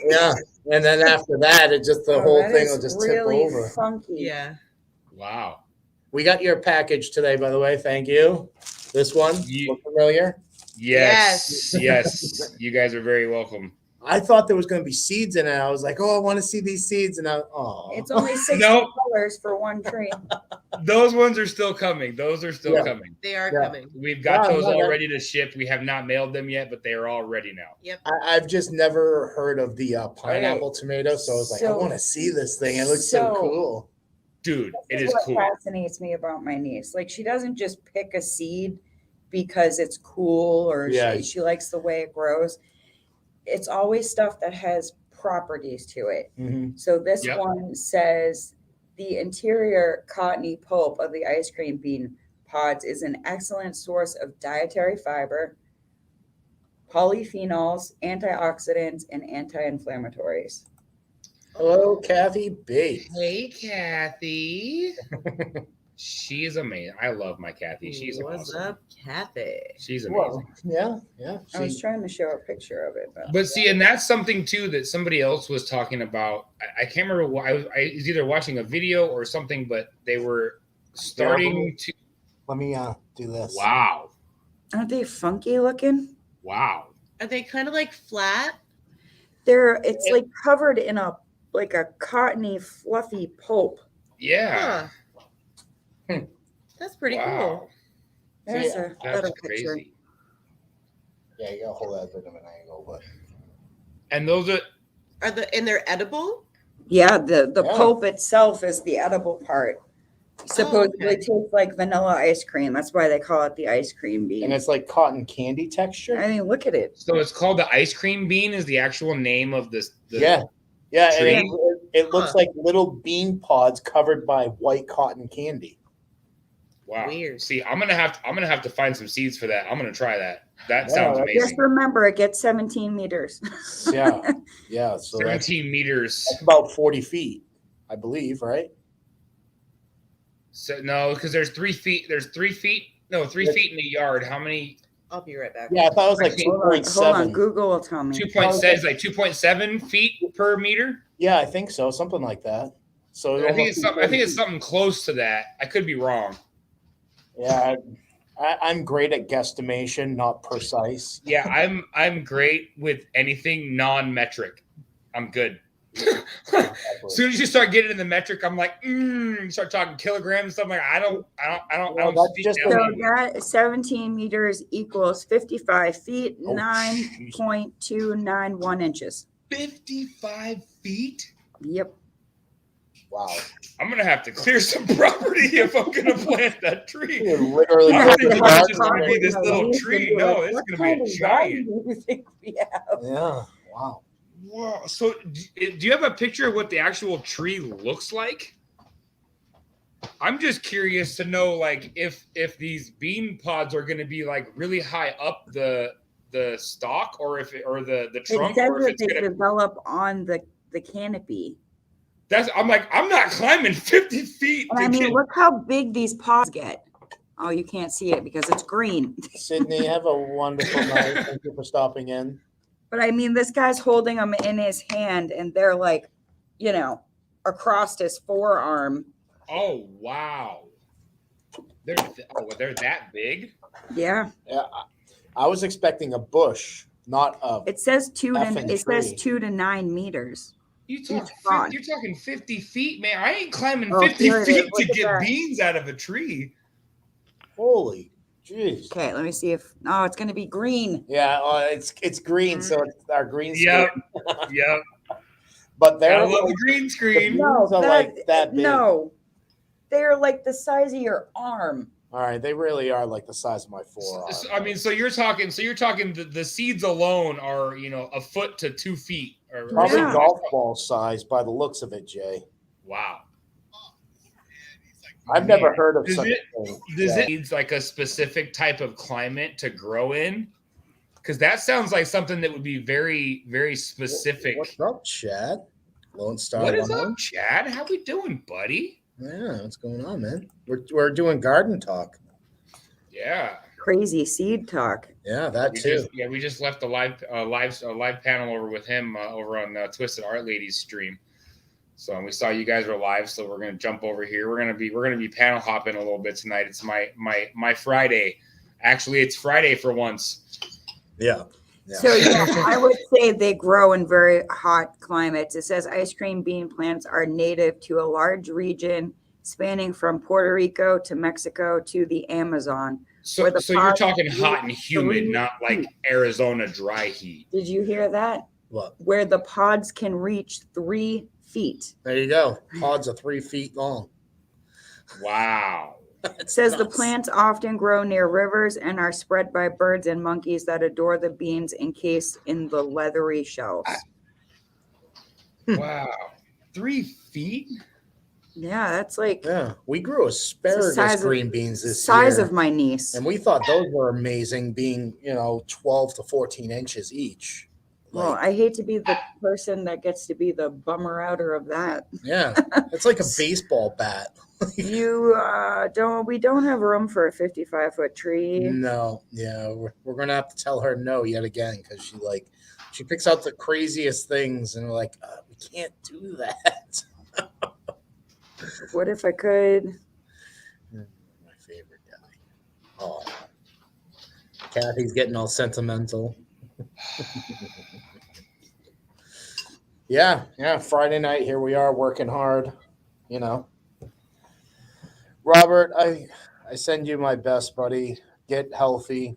Yeah. And then after that, it just the Oh, whole that thing is will just really tip over. funky. Yeah. Wow. We got your package today, by the way. Thank you. This one, Ye- look familiar? Yes. Yes. You guys are very welcome. I thought there was going to be seeds in it. I was like, oh, I want to see these seeds. And It's only 60 Nope. colors for one tree. Those ones are still coming. Those are still Yeah. coming. They are Yeah. coming. We've got Wow, those no, all that- ready to ship. We have not mailed them yet, but they are all ready now. Yep. I've just never heard of the pineapple tomato. So I was like, I So- want to see this thing. It looks so so- cool. Dude, it This is what cool. fascinates me about my niece. Like, she doesn't just pick a seed because it's cool or Yeah. she likes the way it grows. It's always stuff that has properties to it. Mhm. So this Yep. one says the interior cottony pulp of the ice cream bean pods is an excellent source of dietary fiber, polyphenols, antioxidants, and anti-inflammatories. Hello, Kathy B. Hey, Kathy. She is amazing. I love my Kathy. She's What's awesome. up, Kathy? She's Well, amazing. yeah. I was She, trying to show a picture of it, but But see, and that's something too that somebody else was talking about. I can't remember what I was either watching a video or something, but they were starting to. let me do this. Wow. aren't they funky looking? Wow. Are they kind of like flat? It's like covered in a cottony fluffy pulp. Yeah. Huh. That's pretty Wow. cool. There's See, a That's better picture. crazy. Yeah, you gotta hold that bit of an angle, but And those are And they're edible? Yeah, the Yeah. pulp itself is the edible part. Supposedly okay. tastes like vanilla ice cream. That's why they call it the ice cream bean. and it's like cotton candy texture. I mean, look at it. so it's called the ice cream bean is the actual name of this. Yeah, and tree? it looks Huh. like little bean pods covered by white cotton candy. Wow. Weird. See, I'm gonna have to find some seeds for that. I'm gonna try that. That Yeah, sounds that's- Just amazing. remember, it gets 17 meters. Yeah, yeah. So that's 17 meters. about 40 feet, I believe, right? So no, because there's 3 feet. There's 3 feet. No, 3 feet in a yard. How many? I'll be right back. Yeah, I thought it was like Hold Hold on, 2.7. Google will tell me. 2.7 like 2.7 feet per meter. Yeah, I think so, something like that. So I think it's something close to that. I could be wrong. Yeah, I'm great at guesstimation, not precise. Yeah, I'm great with anything non-metric. I'm good. As soon as you start getting in the metric, I'm like, you start talking kilograms, stuff like I don't Well, that's speak just that So language. that 17 meters equals 55 feet, Oh, 9.291 inches. 55 feet. Yep. Wow. I'm gonna have to clear some property if I'm gonna plant that tree. You're literally I Yeah, don't think you it's have just gonna be this to little look tree. and be No, like, it's what gonna kind be a of garden giant. do you think we have? Yeah. Wow. Wow. So, do you have a picture of what the actual tree looks like? I'm just curious to know, like, if these bean pods are going to be like really high up the stalk, or the It trunk, says or if that it's they going to. develop on the canopy. I'm not climbing 50 feet. And To I mean, get, look how big these pods get. Oh, you can't see it because it's green. Sydney, have a wonderful night. Thank you for stopping in. But I mean, this guy's holding them in his hand and they're like, across his forearm. oh wow, they're that big. Yeah. Yeah, I was expecting a bush, not a. It says Effing it says tree. 2 to 9 meters. You talk, Each pod. you're talking 50 feet, man. I ain't climbing Oh, 50 here it is. feet to Look at get that. beans out of a tree. Holy jeez. Okay, let me see if it's gonna be green. Yeah, it's green, so it's our green Yep. screen. Yep. But they're I love the like, green screen. No, are like that big. No. They're like the size of your arm. all right, they really are like the size of my forearm. So you're talking the seeds alone are, a foot to 2 feet. Or Probably Yeah. golf ball size by the looks of it, Jay. Wow. I've never heard of Does such it- a thing. Does Yeah. it need like a specific type of climate to grow in? Because that sounds like something that would be very, very specific. What's up, Chad? Lone Star. What is Line? up, Chad? How we doing, buddy? Yeah, what's going on, man? We're doing garden talk. Yeah. Crazy seed talk. Yeah, that too. We just left a live panel over with him over on Twisted Art Ladies stream. So we saw you guys were live, so we're gonna jump over here. We're gonna be panel hopping a little bit tonight. It's my Friday. Actually, it's Friday for once. Yeah. Yeah. So yeah, I would say they grow in very hot climates. It says ice cream bean plants are native to a large region spanning from Puerto Rico to Mexico to the Amazon. So Where the you're pods talking hot and humid, reach not like 3 Arizona dry heat. Did you hear that? What? Where the pods can reach 3 feet. There you go. Pods are 3 feet long. Wow. It says the Nuts. plants often grow near rivers and are spread by birds and monkeys that adore the beans encased in the leathery shells. Wow. 3 feet? Yeah, that's like Yeah, we grew asparagus size of- green beans this size year, of my niece. and we thought those were amazing, being 12 to 14 inches each. Well, Like, I hate to be the person that gets to be the bummer outer of that. yeah, it's like a baseball bat. We don't have room for a 55-foot tree. No, yeah, we're gonna have to tell her no yet again because she picks out the craziest things, and we're like, we can't do that. What if I could? My favorite guy. Oh, Kathy's getting all sentimental. Yeah. Friday night, here we are working hard. Robert, I I send you my best, buddy. Get healthy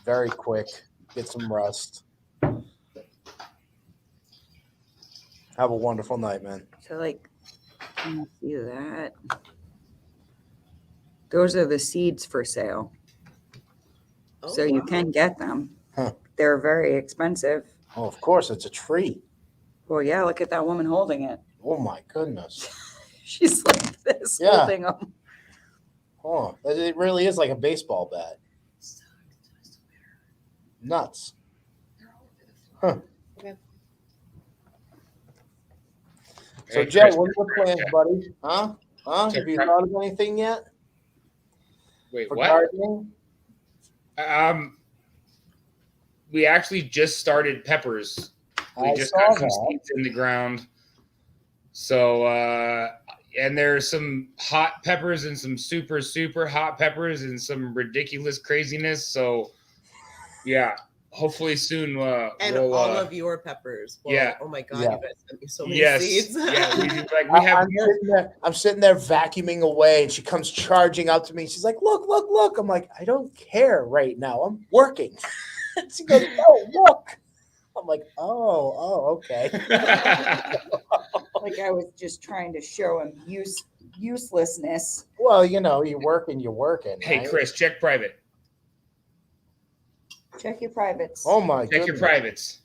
very quick. Get some rest. Have a wonderful night, man. So like, can you see that? Those are the seeds for sale. Oh, So you wow. can get them. Huh. They're very expensive. Oh, of course, it's a tree. Well, yeah, look at that woman holding it. Oh my goodness. She's like this, Yeah. holding them. Oh, it really is like a baseball bat. Nuts. Huh. Okay. So, Hey, Jay, Chris, what are your plans, buddy? Huh? Have you thought of anything yet wait, for what? gardening? We actually just started peppers. We I just saw got some that. seeds in the ground. So, and there's some hot peppers and some super, super hot peppers and some ridiculous craziness. So, yeah, hopefully soon. And we'll, all of your peppers. Well, yeah. Oh my God, Yeah. you guys sent me so many yes, seeds. yeah, we have more. I'm sitting there vacuuming away, and she comes charging up to me. She's like, "Look, look, look!" I'm like, "I don't care right now. I'm working." She goes, "Oh, look!" I'm like, "Oh, okay." Like I was just trying to show him uselessness. Well, you're working. Hey, right? Chris, check private. Check your privates. Oh my Check your goodness. privates.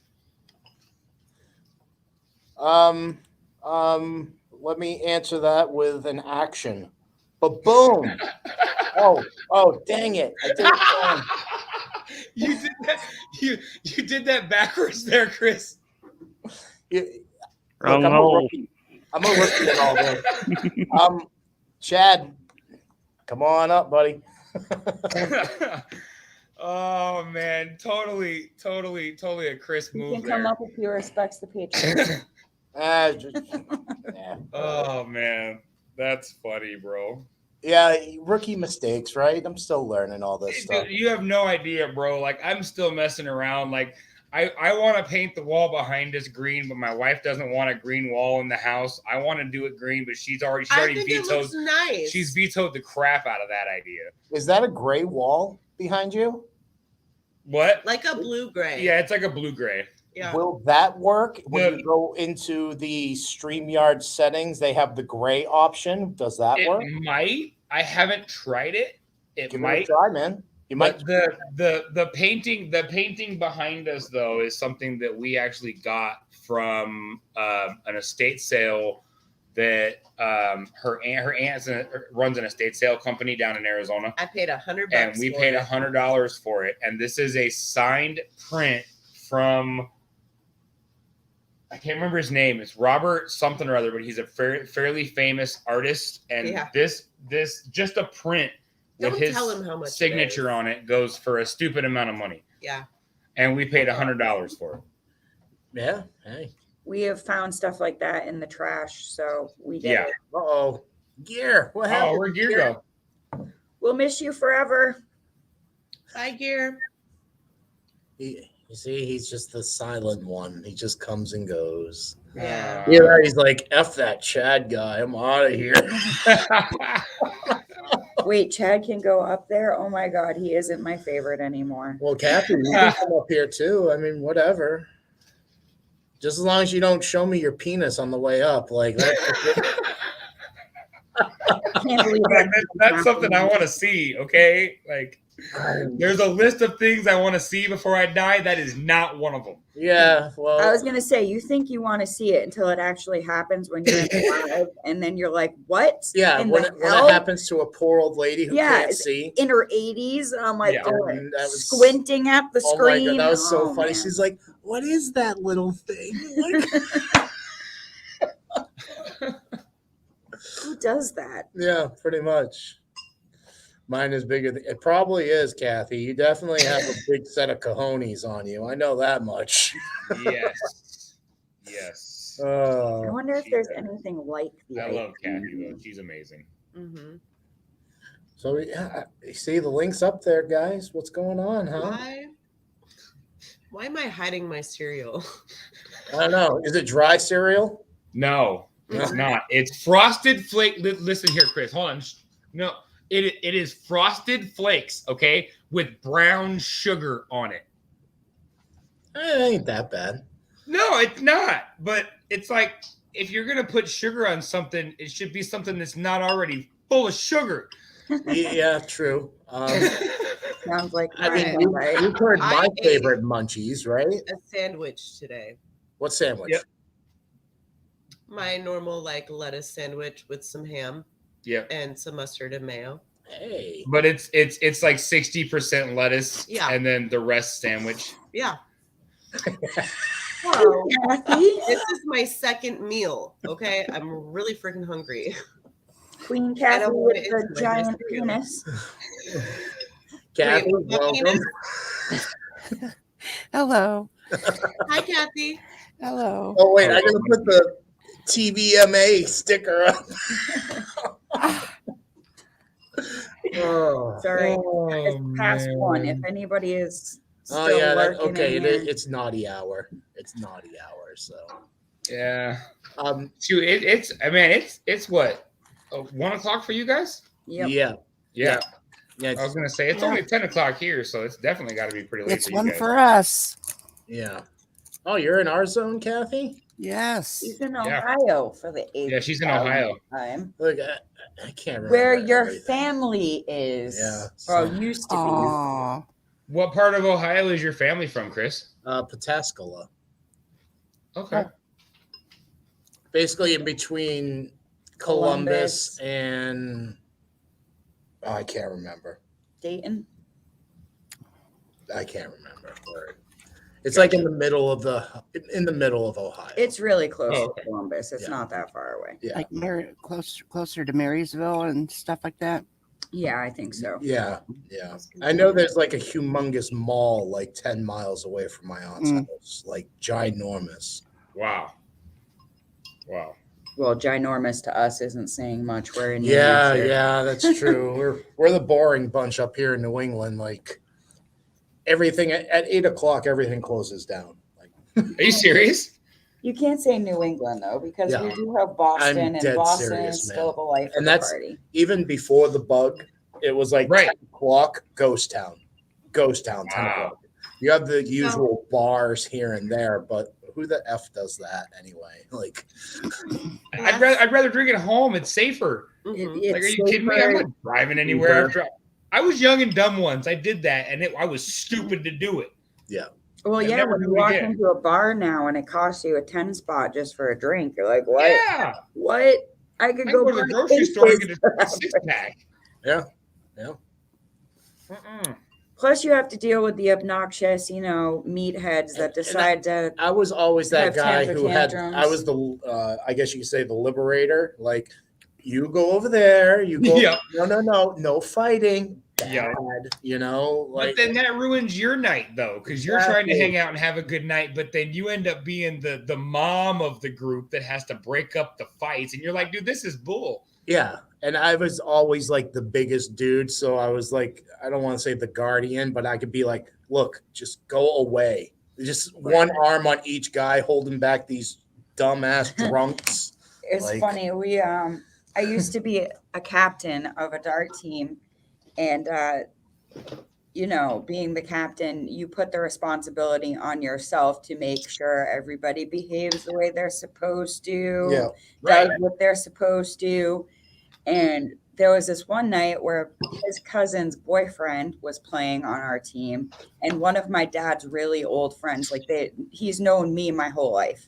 Let me answer that with an action. Ba-boom. Oh, dang it. I did it wrong. You did that. You did that backwards there, Chris. You- Wrong I'm a hole. rookie. I'm a rookie at all this. Chad, come on up, buddy. Oh man, totally a Chris You move can come there. up if he respects the Patriots. Yeah. Oh man, that's funny, bro. Yeah, rookie mistakes, right? I'm still learning all this stuff. Dude, you have no idea, bro. Like I'm still messing around. Like I want to paint the wall behind us green, but my wife doesn't want a green wall in the house. I want to do it green, but she's I already think it vetoed. looks nice. She's vetoed the crap out of that idea. Is that a gray wall behind you? What? like a blue gray. Yeah, it's like a blue gray. Yeah. Will that work? When The- you go into the StreamYard settings, they have the gray option. Does that It work? might. I haven't tried it. It Give might. it a try, man. You might. But the painting behind us though is something that we actually got from an estate sale that her aunt runs an estate sale company down in Arizona, I paid $100. and we for paid it. $100 for it. And this is a signed print from, I can't remember his name. It's Robert something or other, but he's a fairly famous artist. And Yeah. this just a print with Don't his tell him how much it signature is. on it goes for a stupid amount of money. Yeah. And we paid $100 for it. Yeah. Hey. We have found stuff like that in the trash, so we get Yeah. it. Uh-oh. Gear. What Oh, happened? where'd gear go? We'll miss you forever. Bye, Gear. You see, he's just the silent one. He just comes and goes. Yeah. Yeah, he's like, F that Chad guy. I'm out of here. Wait, Chad can go up there? Oh my God, he isn't my favorite anymore. Well, Kathy, you can come up here too. I mean, whatever. Just as long as you don't show me your penis on the way up. Like that's I can't believe That's something I want to see. Okay, like there's a list of things I want to see before I die. That is not one of them. yeah. Well, I was gonna say, you think you want to see it until it actually happens when you're in the live, and then you're like, "What? yeah. in When the it, when hell?" it happens to a poor old lady who Yeah, can't it's- see. In her 80s, I'm like, Yeah. And that was- squinting at the Oh my screen. god, that was so Oh, funny. man. She's like, "What is that little thing?" Like, Who does that? yeah, pretty much. Mine is bigger. It probably is, Kathy. You definitely have a big set of cojones on you. I know that much. Yes, yes. I wonder if there's anything like the I love ice Kathy cream. though. She's amazing. Mm-hmm. So yeah, you see the links up there, guys. What's going on, huh? Why am I hiding my cereal? I don't know. Is it dry cereal? No, it's not. It's frosted flake. Listen here, Chris. Hold on. No, It is Frosted Flakes, okay, with brown sugar on it. It ain't that bad. No, it's not. But it's like if you're gonna put sugar on something, it should be something that's not already full of sugar. Yeah, true. Sounds like I mean, mine, right? you've heard I my ate- favorite munchies, right? A sandwich today. What sandwich? Yep. My normal like lettuce sandwich with some ham Yeah. and some mustard and mayo. Hey. But it's like 60% lettuce, Yeah. and then the rest sandwich. Yeah. Wow, Kathy. This is my second meal. Okay. I'm really freaking hungry. Queen I Kathy don't with want it the into my giant cereal. penis. Kathy, Wait, what welcome. Hello. Hi, Kathy. Hello. Oh wait, I gotta put the TVMA sticker up. Oh, Sorry, oh, it's past one. If man. anybody is still Oh yeah, lurking okay. in here, It's naughty hour. It's naughty hour. So, Yeah. um, Shoot, it's what? 1 o'clock for you guys? yep. yeah, Yeah. yeah, I was gonna say it's only 10 o'clock here, so it's definitely got to be pretty late It's for you one guys. for us. yeah. Oh, you're in our zone, Kathy. Yes. She's in Yeah. Ohio for the 8th. Yeah, she's in Ohio. time. Look, I can't remember Where your everything. family is. Yeah, Or so- used to be. Aw. What part of Ohio is your family from, Chris? Pataskala, Okay. basically in between Columbus and I can't remember. Dayton. I can't remember where. It's like in the middle of Ohio. It's really close Oh, to okay. Columbus. It's Yeah. not that far away. yeah, Like closer to Marysville and stuff like that. Yeah, I think so. yeah. I know there's like a humongous mall like 10 miles away from my aunt's Mm. house, like ginormous. Wow. Well, ginormous to us isn't saying much. We're in New Yeah, Hampshire. yeah, that's true. we're the boring bunch up here in New England. Like everything at 8 o'clock, everything closes down. Like Are you serious? You can't say New England though, because Yeah. we do have Boston, I'm and dead Boston serious, is man. still the life And of that's- the party. even before the bug, it was like Right. 10 o'clock, ghost town, 10 Wow. o'clock. You have the usual bars here and there, but who the F does that anyway? Like, I'd rather drink at home. It's safer. Mhm. It's Like, are you kidding me? I'm not driving anywhere after. I was young and dumb once. I did that, and I was stupid to do it. Well, I'll yeah, never when do you it walk again. into a bar now and it costs you a 10 spot just for a drink, you're like, what? Yeah. What? I could I go go to the buy grocery store and cases get a of 6-pack. Yeah. Plus, you have to deal with the obnoxious, meatheads that And decide to. I was always that Have guy temper who had. tantrums. I was the, I guess you could say the liberator. Like, you go over there. You go. Yeah. No fighting. Yeah. Bad, like. But then that ruins your night, though, because you're trying to Exactly. hang out and have a good night, but then you end up being the mom of the group that has to break up the fights, and you're like, dude, this is bull. Yeah. And I was always like the biggest dude. So I was like, I don't want to say the guardian, but I could be like, look, just go away. Just one arm on each guy holding back these dumbass drunks. It's Like- funny. I used to be a captain of a dart team, and being the captain, you put the responsibility on yourself to make sure everybody behaves the way they're supposed to. Yeah. Does what they're supposed to. And there was this one night where his cousin's boyfriend was playing on our team, and one of my dad's really old friends, he's known me my whole life,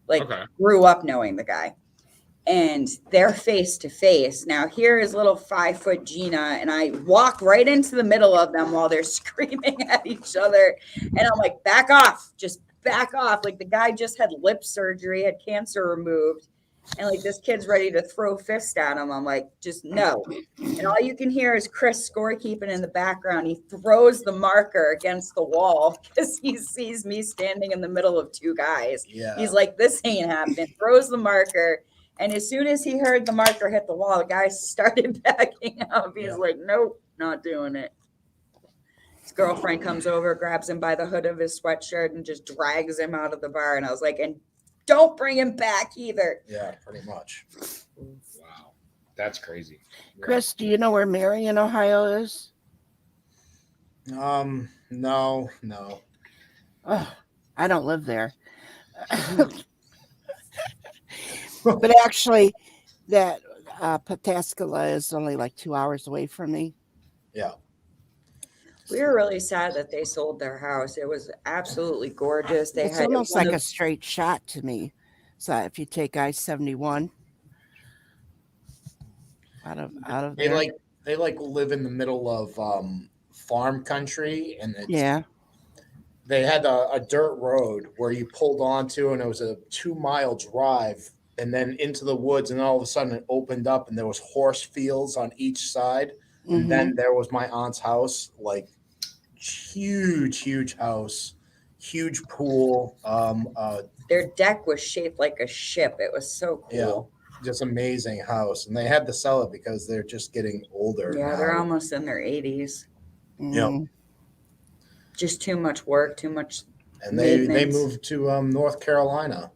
Okay. grew up knowing the guy, and they're face to face. Now here is little 5-foot Gina, and I walk right into the middle of them while they're screaming at each other, and I'm like, back off, just back off. Like, the guy just had lip surgery, had cancer removed. And like, this kid's ready to throw fists at him. I'm like, just no. And all you can hear is Chris scorekeeping in the background. He throws the marker against the wall because he sees me standing in the middle of two guys. Yeah. He's like, this ain't happening. Throws the marker. And as soon as he heard the marker hit the wall, the guy started backing up. He's Yeah. like, nope, not doing it. His girlfriend comes over, grabs him by the hood of his sweatshirt, and just drags him out of the bar. And I was like, and don't bring him back either. Yeah, pretty much. Wow. That's crazy. Yeah. Chris, do you know where Marion, Ohio is? No. Oh, I don't live there. But actually, that Pataskala is only like 2 hours away from me. Yeah. We were really sad that they sold their house. It was absolutely gorgeous. They It's had almost one like a of- straight shot to me. So if you take I-71 out of They there, like live in the middle of farm country, and they had a dirt road where you pulled onto, and it was a 2 mile drive, and then into the woods, and all of a sudden it opened up, and there was horse fields on each side, and then there was my aunt's house, like huge house, huge pool, their deck was shaped like a ship. It was so cool. just amazing house, and they had to sell it because they're just getting older. Yeah, now. they're almost in their 80s. Mhm. Just too much work, too much. And they maintenance. moved to North Carolina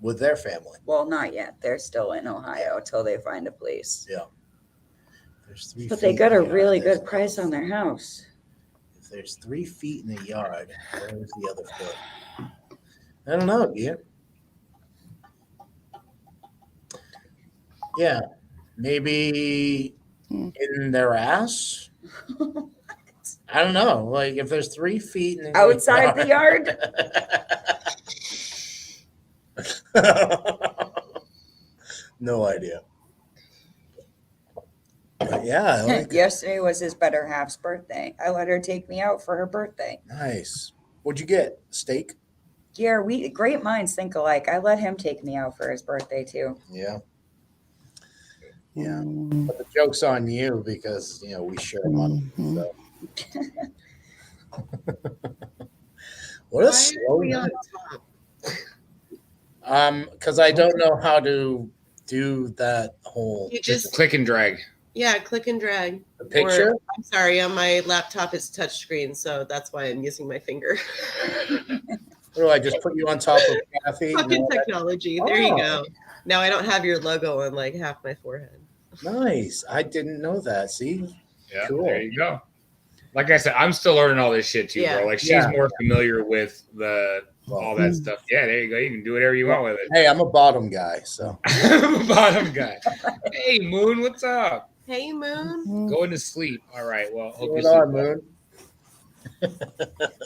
with their family. Well, not yet. They're still in Ohio till they find a place. There's 3 But they feet got a in the yard, really there's good no price house. on their house. If there's 3 feet in the yard, where's the other foot? I don't know, dear. Yeah, maybe in their ass. I don't know. Like if there's 3 feet in the Outside the yard? No idea. But yeah, I like it. Yesterday was his better half's birthday. I let her take me out for her birthday. Nice. What'd you get? Steak? Yeah, we great minds think alike. I let him take me out for his birthday too. Yeah. Yeah. Mhm. But the joke's on you because we share money. Mhm. So. What a Why are slow we on night. top? Because I don't know how to do that whole You Just just click and drag. click and drag. the picture. Or, I'm sorry, on my laptop it's touchscreen, so that's why I'm using my finger. What do I just put you on top of Kathy? Fucking No, that- technology. There you Oh. go. Now I don't have your logo on like half my forehead. Nice. I didn't know that. See? Yeah, Cool. there you go. Like I said, I'm still learning all this shit too, Yeah. bro. Like she's Yeah. more familiar with all that stuff. Yeah, there you go. You can do whatever you want with Hey, I'm a bottom guy, so it. Bottom guy. Hey, Moon, what's up? Hey Moon. Mhm. Going to sleep. All right. Well, hope you what sleep on, well. Moon?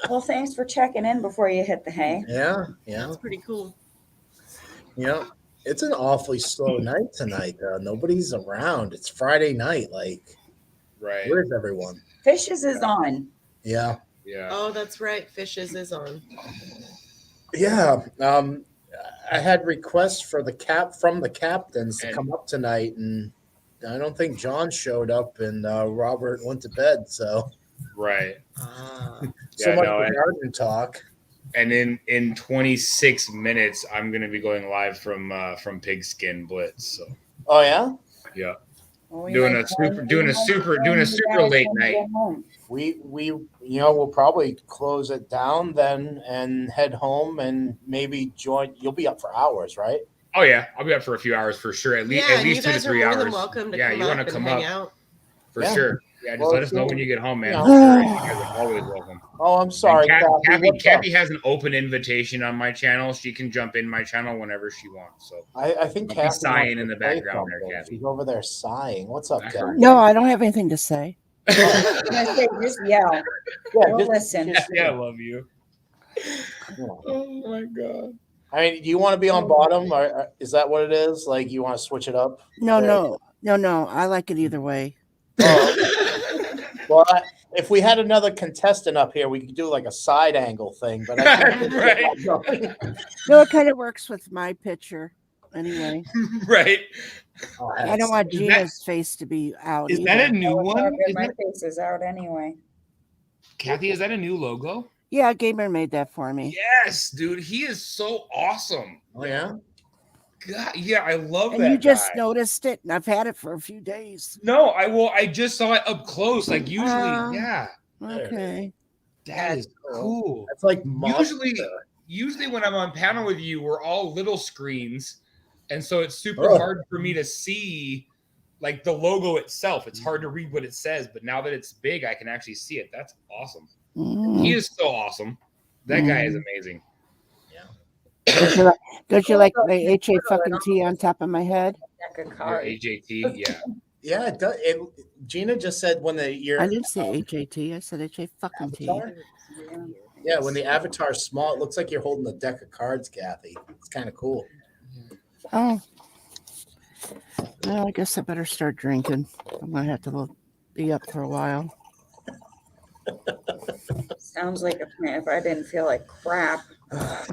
Well, thanks for checking in before you hit the hay. Yeah. That's pretty cool. It's an awfully slow night tonight. Nobody's around. It's Friday night. Like, Right. where's everyone? Fishes is on. Yeah. Yeah. Oh, that's right. Fishes is on. Yeah. I had requests for from the captains to And- come up tonight, and I don't think John showed up, and Robert went to bed. So, Right. Ah. so Yeah, much no, for and- garden talk. And in 26 minutes, I'm gonna be going live from Pigskin Blitz. So Oh yeah. yeah. Well, we Doing might a super- find- doing a we might super- find doing a you super guys late when we night. get home. We we'll probably close it down then and head home and maybe join. You'll be up for hours, right? Oh yeah, I'll be up for a few hours for sure. At least Yeah, at and you least 2 to guys are 3 more hours. than welcome to Yeah, come you up want to and come hang up out. for Yeah. sure. Yeah, just Well, let us know sure. when you get home, man. Yeah. For sure. You guys are always welcome. Oh, I'm sorry, And Kathy. what's up? Kathy has an open invitation on my channel. She can jump in my channel whenever she wants. So I think I'll be Kathy sighing wants in to the say background there, something. Kathy. She's over there sighing. What's up, I Kathy? heard. No, I don't have anything to say. I was gonna say, just yell. Yeah, We'll listen. yeah, I love you. yeah. Oh my god. I mean, do you want to be on bottom, or is that what it is? Like, you want to switch it up? No, There. no. I like it either way. Well, if we had another contestant up here, we could do like a side angle thing. But I think Right. No, it kind of works with my picture. Anyway, Right. Oh, I don't want Is that- Gina's face to be out. Is either. that a new Oh, it's all one? good. Is My that- face is out anyway. Kathy, is that a new logo? Yeah, Gamer made that for me. Yes, dude. He is so awesome. Oh yeah. God, yeah, I love And that. you just guy. noticed it, and I've had it for a few days. No, I just saw it up close. Like usually, yeah. Okay. That is cool. That's like Usually, monster. usually when I'm on panel with you, we're all little screens, and so it's super Oh. hard for me to see like the logo itself. It's hard to read what it says, but now that it's big, I can actually see it. That's awesome. Mm. He is so awesome. That guy is amazing. Don't you like my HA fucking T on top of my head? Deck of Your cards. AJT, yeah. Yeah, it does. Gina just said when your I didn't say HAT. I said HA fucking T. avatar, yeah, when the avatar's small, it looks like you're holding a deck of cards, Kathy. It's kind of cool. Oh. Well, I guess I better start drinking. I'm gonna have to be up for a while. Sounds like a plan. If I didn't feel like crap.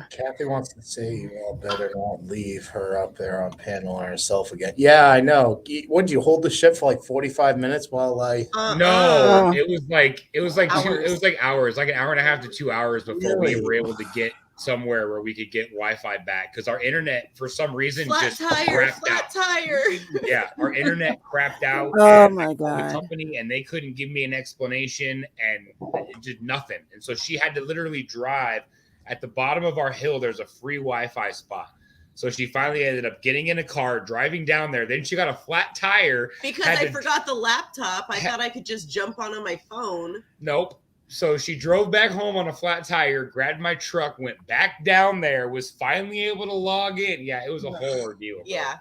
Kathy wants to say you all better not leave her up there on panel on herself again. Yeah, I know. What did you hold the ship for like 45 minutes while I? No, Uh-uh. it was like Hours. like an hour and a half to 2 hours before we Really? were able to get somewhere where we could get Wi-Fi back because our internet for some reason Flat just tire, crapped flat out. tire. Yeah, our internet crapped out. Oh and my the god. company and they couldn't give me an explanation and it did nothing. And so she had to literally drive at the bottom of our hill. There's a free Wi-Fi spot. So she finally ended up getting in a car, driving down there. Then she got a flat tire. Because Had I to- forgot the laptop. I thought I could just jump on my phone. Nope. So she drove back home on a flat tire, grabbed my truck, went back down there, was finally able to log in. Yeah, it was a whole ordeal. bro. Yeah.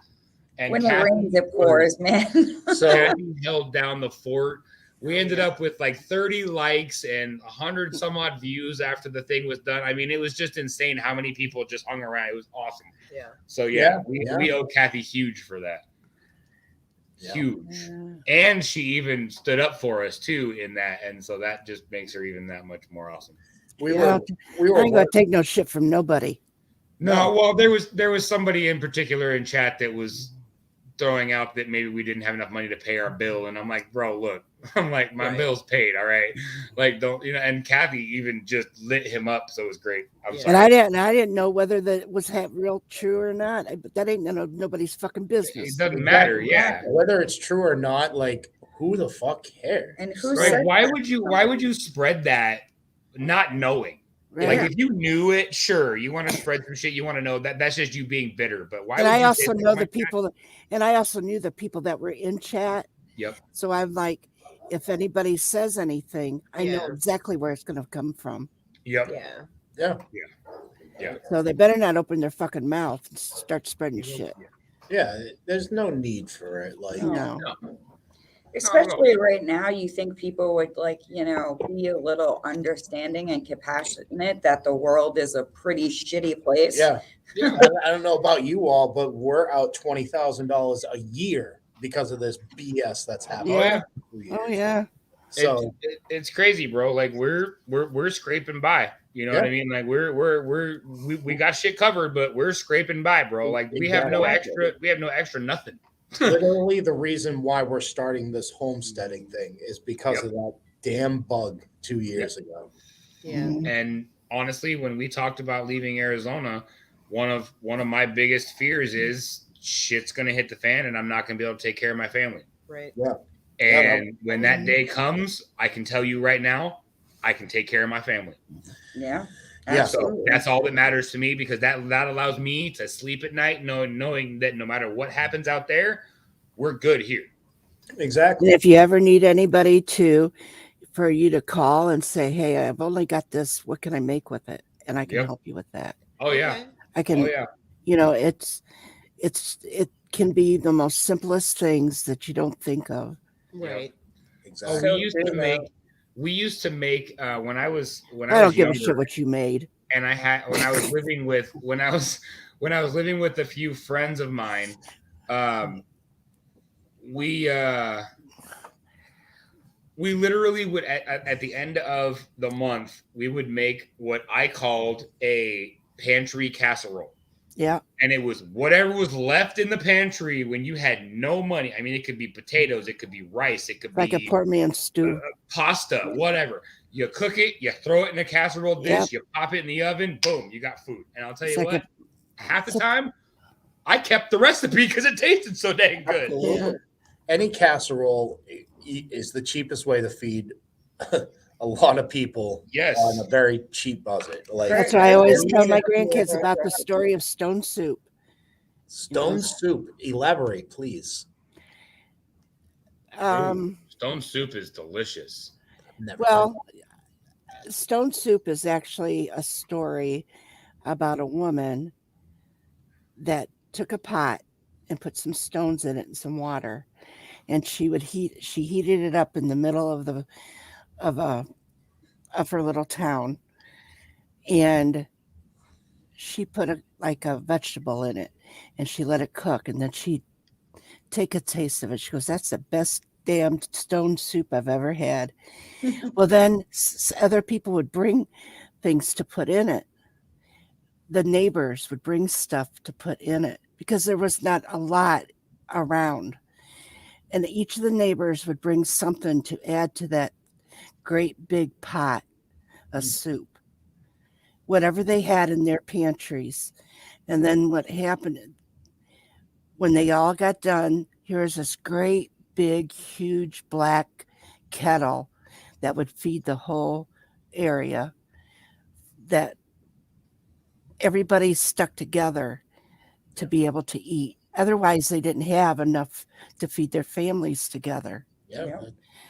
And When it Kathy rains, it pours, man. So Kathy held down the fort. We ended up with like 30 likes and 100 some odd views after the thing was done. I mean, it was just insane how many people just hung around. It was awesome. Yeah. So Yeah, we owe Kathy huge for that. Yeah. Huge. And she even stood up for us too in that. And so that just makes her even that much more awesome. we Yeah, were I ain't gonna take no shit from nobody. No, well, there was somebody in particular in chat that was throwing out that maybe we didn't have enough money to pay our bill, and I'm like, bro, look, I'm like, my Right. bill's paid, all right, like don't and Kathy even just lit him up, so it was great. I'm Yeah. And sorry, I didn't know whether that was real true or not. But that ain't nobody's fucking it business. doesn't matter, yeah. Whether it's true or not, like who the fuck cares? And who Right? said Why would you spread that not knowing? Right? Like if you knew it, sure, you want to spread some shit, you want to know that's just you being bitter. But why? And would I you also say, know "Oh my the God." people and I also knew the people that were in chat. Yep. So I'm like, if anybody says anything, I know Yeah. exactly where it's gonna come from. Yep. Yeah. Yeah, So they better not open their fucking mouth and start spreading shit. yeah. There's no need for it. Like, No. especially right now, you think people would be a little understanding and compassionate that the world is a pretty shitty place. yeah. Yeah. I don't know about you all, but we're out $20,000 a year because of this BS that's happening. Oh, yeah. Oh yeah. So It's crazy, bro. Like we're scraping by. You know what I mean? Like we got shit covered, but we're scraping by, bro. Like we have no extra nothing. literally the reason why we're starting this homesteading thing is because of that damn bug 2 years ago. Yeah. Mhm. And honestly, when we talked about leaving Arizona, one of my biggest fears is shit's gonna hit the fan and I'm not gonna be able to take care of my family. Right. And when that day comes, I can tell you right now, I can take care of my family. Yeah. Yeah. So that's all that matters to me because that allows me to sleep at night knowing that no matter what happens out there, we're good here. Exactly. And if you ever need anybody for you to call and say, hey, I've only got this, what can I make with it? And I can Yep. help you with that. Oh yeah. Okay. I can, Oh yeah. it can be the most simplest things that you don't think of. Right. Exactly. So We used to make when I was I don't was give a younger, shit what you made. and I had when I was living with a few friends of mine, we literally would at the end of the month we would make what I called a pantry casserole. Yeah. And it was whatever was left in the pantry when you had no money. I mean, it could be potatoes, it could be rice, it could Like a be poor man's stew. pasta, whatever. You cook it, you throw it in a casserole dish, Yep. you pop it in the oven, boom, you got food. And I'll tell It's you like what, half the time, I kept the recipe because it tasted so dang good. Absolutely. Any casserole is the cheapest way to feed a lot of people Yes. on a very cheap budget. Like That's why I always tell my grandkids about the story of stone soup. stone soup. Elaborate, please. Stone soup is delicious. Never Well, stone soup is actually a story about a woman that took a pot and put some stones in it and some water, and she heated it up in the middle of the of a of her little town, and she put a vegetable in it, and she let it cook, and then she take a taste of it. She goes, "That's the best damn stone soup I've ever had." Well, then other people would bring things to put in it. The neighbors would bring stuff to put in it because there was not a lot around. And each of the neighbors would bring something to add to that great big pot of soup, whatever they had in their pantries. And then what happened when they all got done, here's this great big, huge black kettle that would feed the whole area, that everybody stuck together to be able to eat. Otherwise, they didn't have enough to feed their families together. Yeah. Yeah.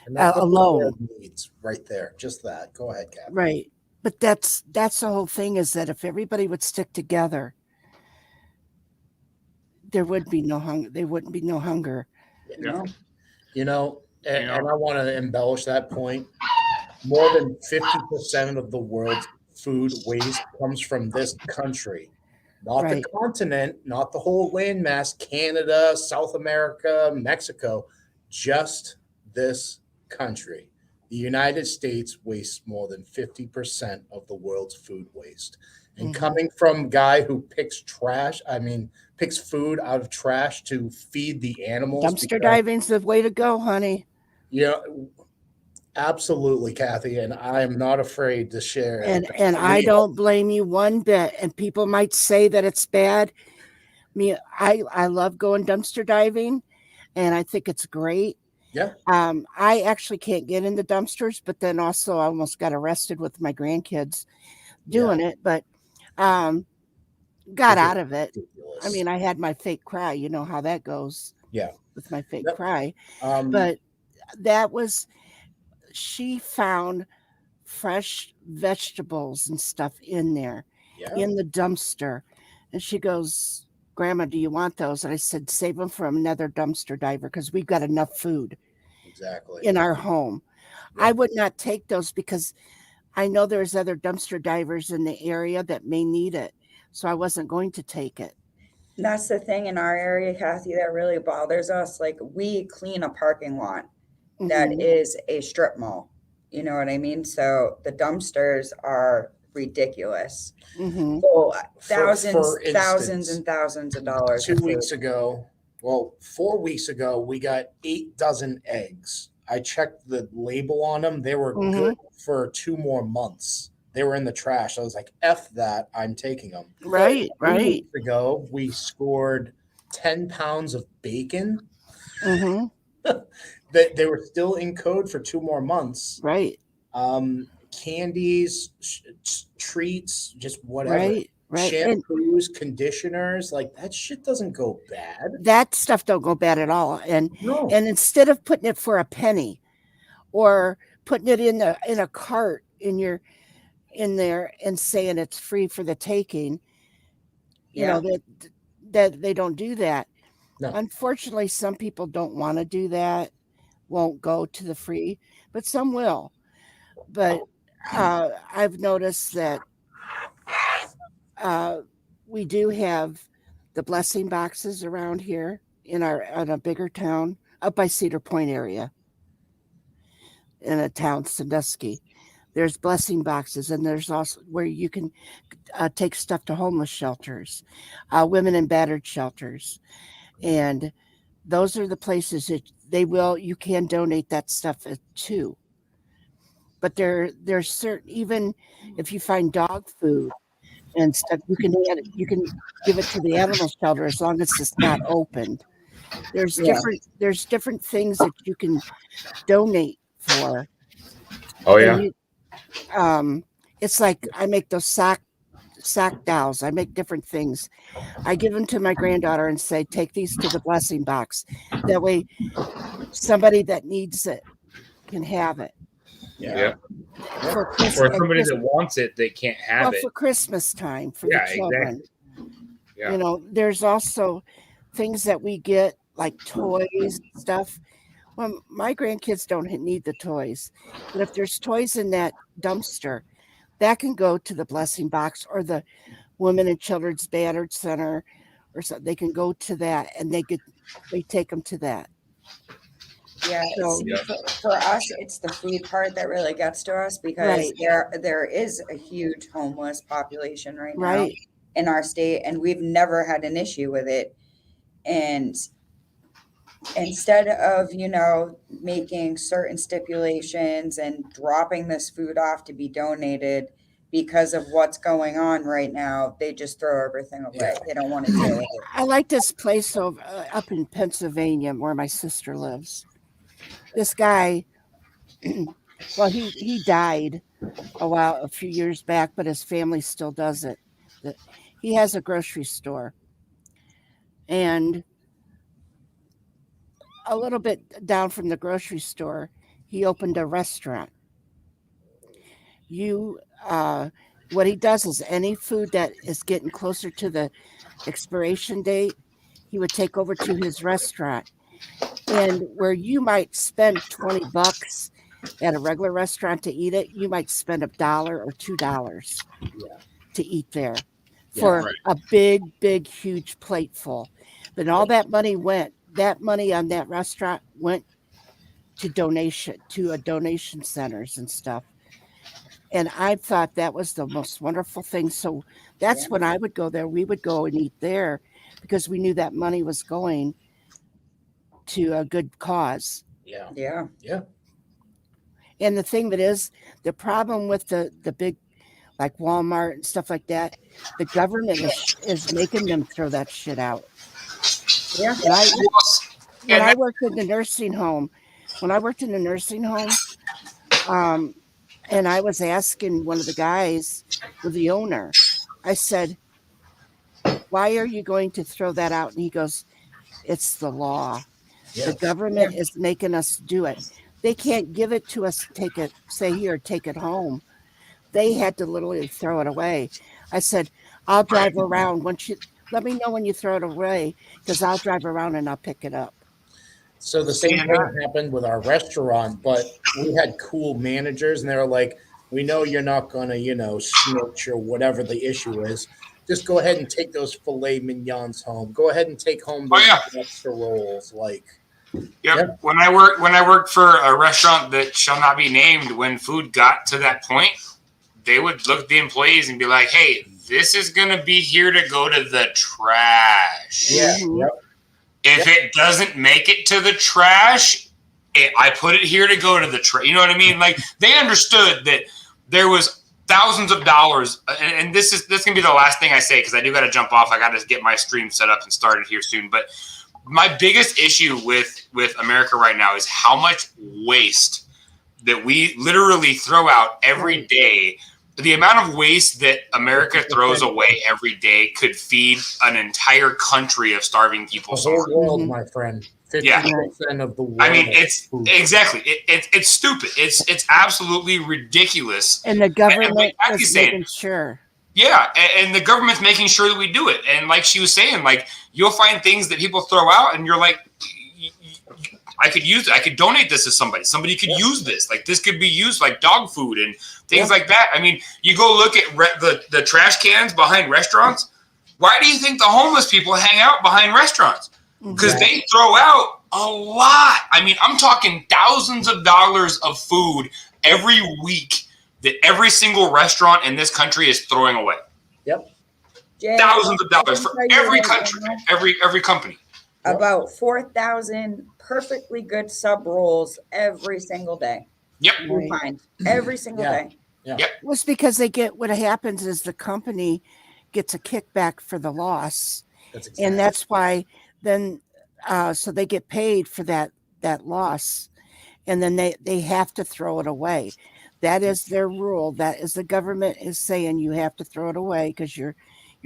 And that's what the Alone. world needs right there. Just that. Go ahead, Cap. Right. But that's the whole thing, is that if everybody would stick together, there would be no hunger. There wouldn't be no hunger. No. You know, and, You know- and I want to embellish that point. More than 50% of the world's food waste comes from this country, not Right. the continent, not the whole landmass, Canada, South America, Mexico, just this country. The United States wastes more than 50% of the world's food waste. And Mhm. coming from a guy who picks food out of trash to feed the animals. Dumpster because- diving's the way to go, honey. Yeah, absolutely, Kathy. And I am not afraid to share. And I don't blame you one bit. And people might say that it's bad. I love going dumpster diving, and I think it's great. Yeah. I actually can't get in the dumpsters, but then also I almost got arrested with my grandkids doing it, but got Is it out of it. ridiculous. I mean, I had my fake cry. You know how that goes. Yeah. With my fake Yep. cry. Um, But she found fresh vegetables and stuff in there, yeah, in the dumpster. And she goes, "Grandma, do you want those?" And I said, "Save them for another dumpster diver, because we've got enough food exactly. in our home." Yeah. I would not take those because I know there's other dumpster divers in the area that may need it. So I wasn't going to take it. That's the thing in our area, Kathy, that really bothers us. Like, we clean a parking lot that Mhm. is a strip mall. You know what I mean? So the dumpsters are ridiculous. Mhm. Full For thousands instance, and thousands of dollars. 2 of food. weeks ago, 4 weeks ago, we got 8 dozen eggs. I checked the label on them. They were Mhm. good for 2 more months. They were in the trash. I was like, F that, I'm taking them. Right, 2 right. weeks ago, we scored 10 pounds of bacon. Mhm. They were still in code for 2 more months. Right, Candies, treats, just whatever. right, right. And Shampoos, conditioners, like that shit doesn't go bad. that stuff don't go bad at all. And No. instead of putting it for a penny or putting it in a cart in there and saying it's free for the taking, you know, that they don't do that. No. Unfortunately, some people don't want to do that, won't go to the free, but some will. But I've noticed that we do have the blessing boxes around here in a bigger town up by Cedar Point area, in a town, Sandusky. There's blessing boxes, and there's also where you can take stuff to homeless shelters, women and battered shelters, and those are the places that you can donate that stuff to. But there's certain, even if you find dog food and stuff, you can give it to the animal shelter as long as it's not opened. There's Yeah. different things that you can donate for. Oh And yeah. it's like I make those sack dolls. I make different things. I give them to my granddaughter and say, "Take these to the blessing box." That way, somebody that needs it can have it. Yeah. For Or Christmas, somebody that wants it, they can't have well, it. for Christmas time for Yeah, the children. Yeah. You know, there's also things that we get like toys, stuff. Well, my grandkids don't need the toys, but if there's toys in that dumpster, that can go to the blessing box or the Women and Children's Battered Center, or something. They can go to that, and they take them to that. Yeah, So- see, for us, it's the food part that really gets to us because Right. there is a huge homeless population right now Right. in our state, and we've never had an issue with it. And instead of, making certain stipulations and dropping this food off to be donated because of what's going on right now, they just throw everything away. Yeah. They don't want to deal with it. I like this place up in Pennsylvania where my sister lives. This guy, well, he died a few years back, but his family still does it. He has a grocery store, and a little bit down from the grocery store, he opened a restaurant. What he does is any food that is getting closer to the expiration date, he would take over to his restaurant. And where you might spend $20 at a regular restaurant to eat it, you might spend $1 or $2 to eat there for a big, huge plate full. Then all that money on that restaurant went to donation centers and stuff. And I thought that was the most wonderful thing. So that's when I would go there. We would go and eat there because we knew that money was going to a good cause. Yeah. And the thing that is, the problem with the big, like Walmart and stuff like that, the government is making them throw that shit out. Yeah. When I worked in the nursing home, and I was asking one of the guys, the owner, I said, why are you going to throw that out? And he goes, it's the law. The government is making us do it. They can't give it to us, take it home. They had to literally throw it away. I said, I'll drive around. Let me know when you throw it away, because I'll drive around and I'll pick it up. So the same thing happened with our restaurant, but we had cool managers, and they were like, we know you're not going to, snitch or whatever the issue is. Just go ahead and take those filet mignons home. Go ahead and take home those extra rolls. Yep. When I worked for a restaurant that shall not be named, when food got to that point, they would look at the employees and be like, hey, this is going to be here to go to the trash. Yeah. Mhm. If it doesn't make it to the trash, I put it here to go to the trash. You know what I mean? Like, they understood that there was thousands of dollars. And this can be the last thing I say, because I do got to jump off. I got to get my stream set up and started here soon. But my biggest issue with America right now is how much waste that we literally throw out every day. The amount of waste that America throws away every day could feed an entire country of starving people. The whole world, Mhm. my friend. Yeah. 50% of the world. I mean, it's food. exactly. It's stupid. It's absolutely ridiculous. And the government like Maggie's is saying, making sure. Yeah, and the government's making sure that we do it. And like she was saying, like, you'll find things that people throw out, and you're like, I could use it. I could donate this to somebody. Somebody could use this. Like, this could be used like dog food and things like that. I mean, you go look at the trash cans behind restaurants. Why do you think the homeless people hang out behind restaurants? Because they throw out a lot. I mean, I'm talking thousands of dollars of food every week that every single restaurant in this country is throwing away. Jay, Thousands of dollars I for can tell you every right country, now, every company. about 4,000 perfectly good sub rolls every single day. Yep. We find every single Yeah. day. Well, it's because what happens is the company gets a kickback for the loss. And that's why then, so they get paid for that loss. And then they have to throw it away. That is their rule. That is the government is saying you have to throw it away because you're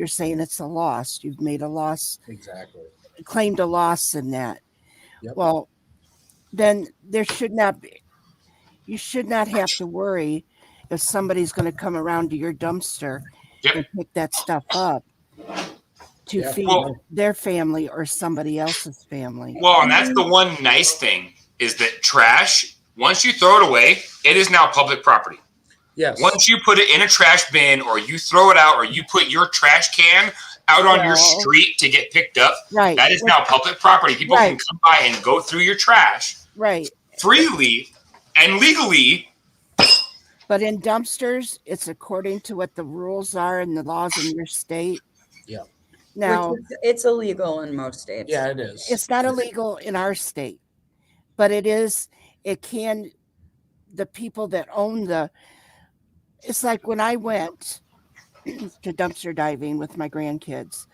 saying it's a loss. You've made a loss, Exactly. claimed a loss in that. Yep. Well, then there should not be. You should not have to worry if somebody's going to come around to your dumpster Yep. and pick that stuff up to Yeah. feed Well- their family or somebody else's family. Well, and that's the one nice thing is that trash, once you throw it away, it is now public property. Yes. Once you put it in a trash bin or you throw it out or you put your trash can out on your Well- street to get picked up, Right. that is now public property. People can Right. come by and go through your trash Right. freely and legally. But in dumpsters, it's according to what the rules are and the laws in your state. Yeah. Now, It's illegal in most states. Yeah, it is. it's not illegal in our state, but it can, the people that own it's like when I went to dumpster diving with my grandkids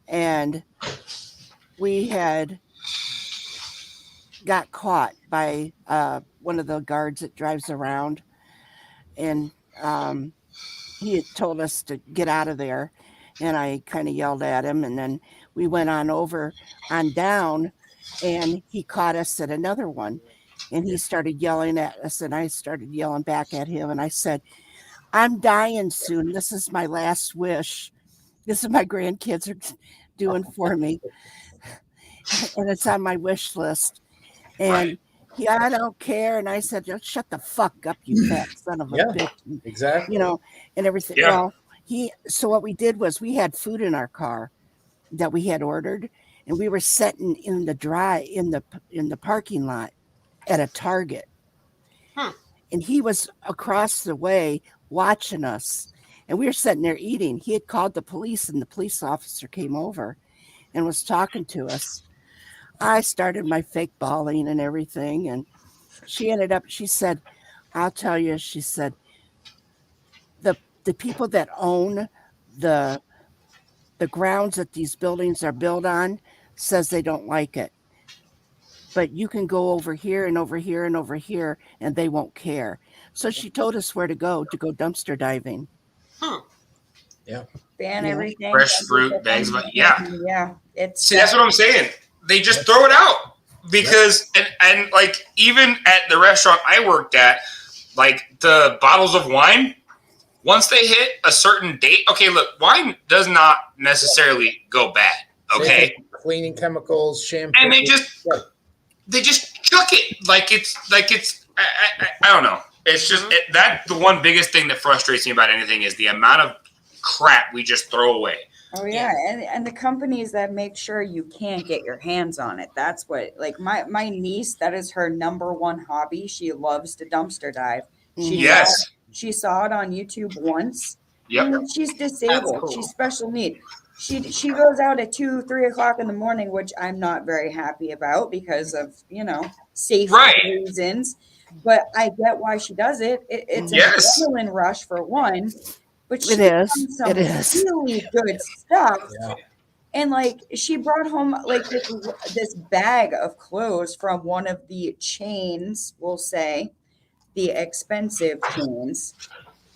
and we had got caught by one of the guards that drives around, and he had told us to get out of there, and I kind of yelled at him, and then we went on down, and he caught us at another one, and he started yelling at us, and I started yelling back at him, and I said, I'm dying soon. This is my last wish. This is my grandkids are doing for me, and it's on my wish list. And I don't care. And I said, just shut the fuck up, you fat son of a Yeah. bitch. Exactly. And everything. Yeah. Well, so what we did was we had food in our car that we had ordered, and we were sitting in the parking lot at a Target. And he was across the way watching us, and we were sitting there eating. He had called the police, and the police officer came over and was talking to us. I started my fake bawling and everything, and she said, I'll tell you, she said, the people that own the grounds that these buildings are built on says they don't like it. But you can go over here and over here and over here, and they won't care. So she told us where to go dumpster diving. Ban Yeah. everything. Fresh fruit, bags of- yeah. Yeah. It's See, that's what I'm saying. They just throw it out because, and like even at the restaurant I worked at, like the bottles of wine, once they hit a certain date, okay, look, wine does not necessarily go bad, okay, Cleaning chemicals, shampoo. and they just chuck it like it's I don't know. It's just that the one biggest thing that frustrates me about anything is the amount of crap we just throw away. Oh yeah, and the companies that make sure you can't get your hands on it. That's what, like, my niece, that is her number one hobby. She loves to dumpster dive. Yes. She saw it on YouTube once. Yep. And she's disabled. cool. She's special need. She goes out at 2-3 o'clock in the morning, which I'm not very happy about because of safety Right. reasons. But I get why she does it. It's Yes. an adrenaline rush for one. But she It is. found some It is. really good stuff. Yeah. And like she brought home like this bag of clothes from one of the chains, we'll say, the expensive chains.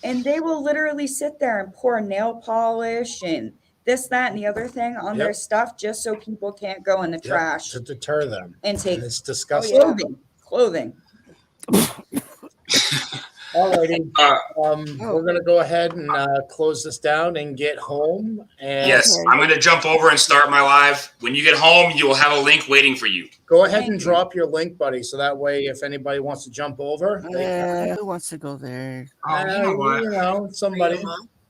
And they will literally sit there and pour nail polish and this, that, and the other thing on their Yep. stuff just so people can't go in the Yep, trash to deter them. and take And it's disgusting. clothing. Alrighty. Uh, We're gonna go ahead and close this down and get home. And Yes, Okay. I'm going to jump over and start my live. When you get home, you will have a link waiting for you. go ahead and Thank you. drop your link, buddy, so that way if anybody wants to jump over, they can. Who wants to go there? Somebody.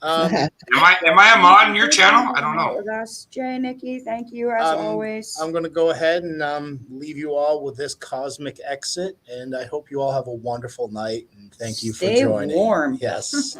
Am I a mod in your channel? I don't know. With us, Jay, Nikki, thank you as always. I'm going to go ahead and leave you all with this cosmic exit, and I hope you all have a wonderful night, and thank you for Stay joining. warm. Yes.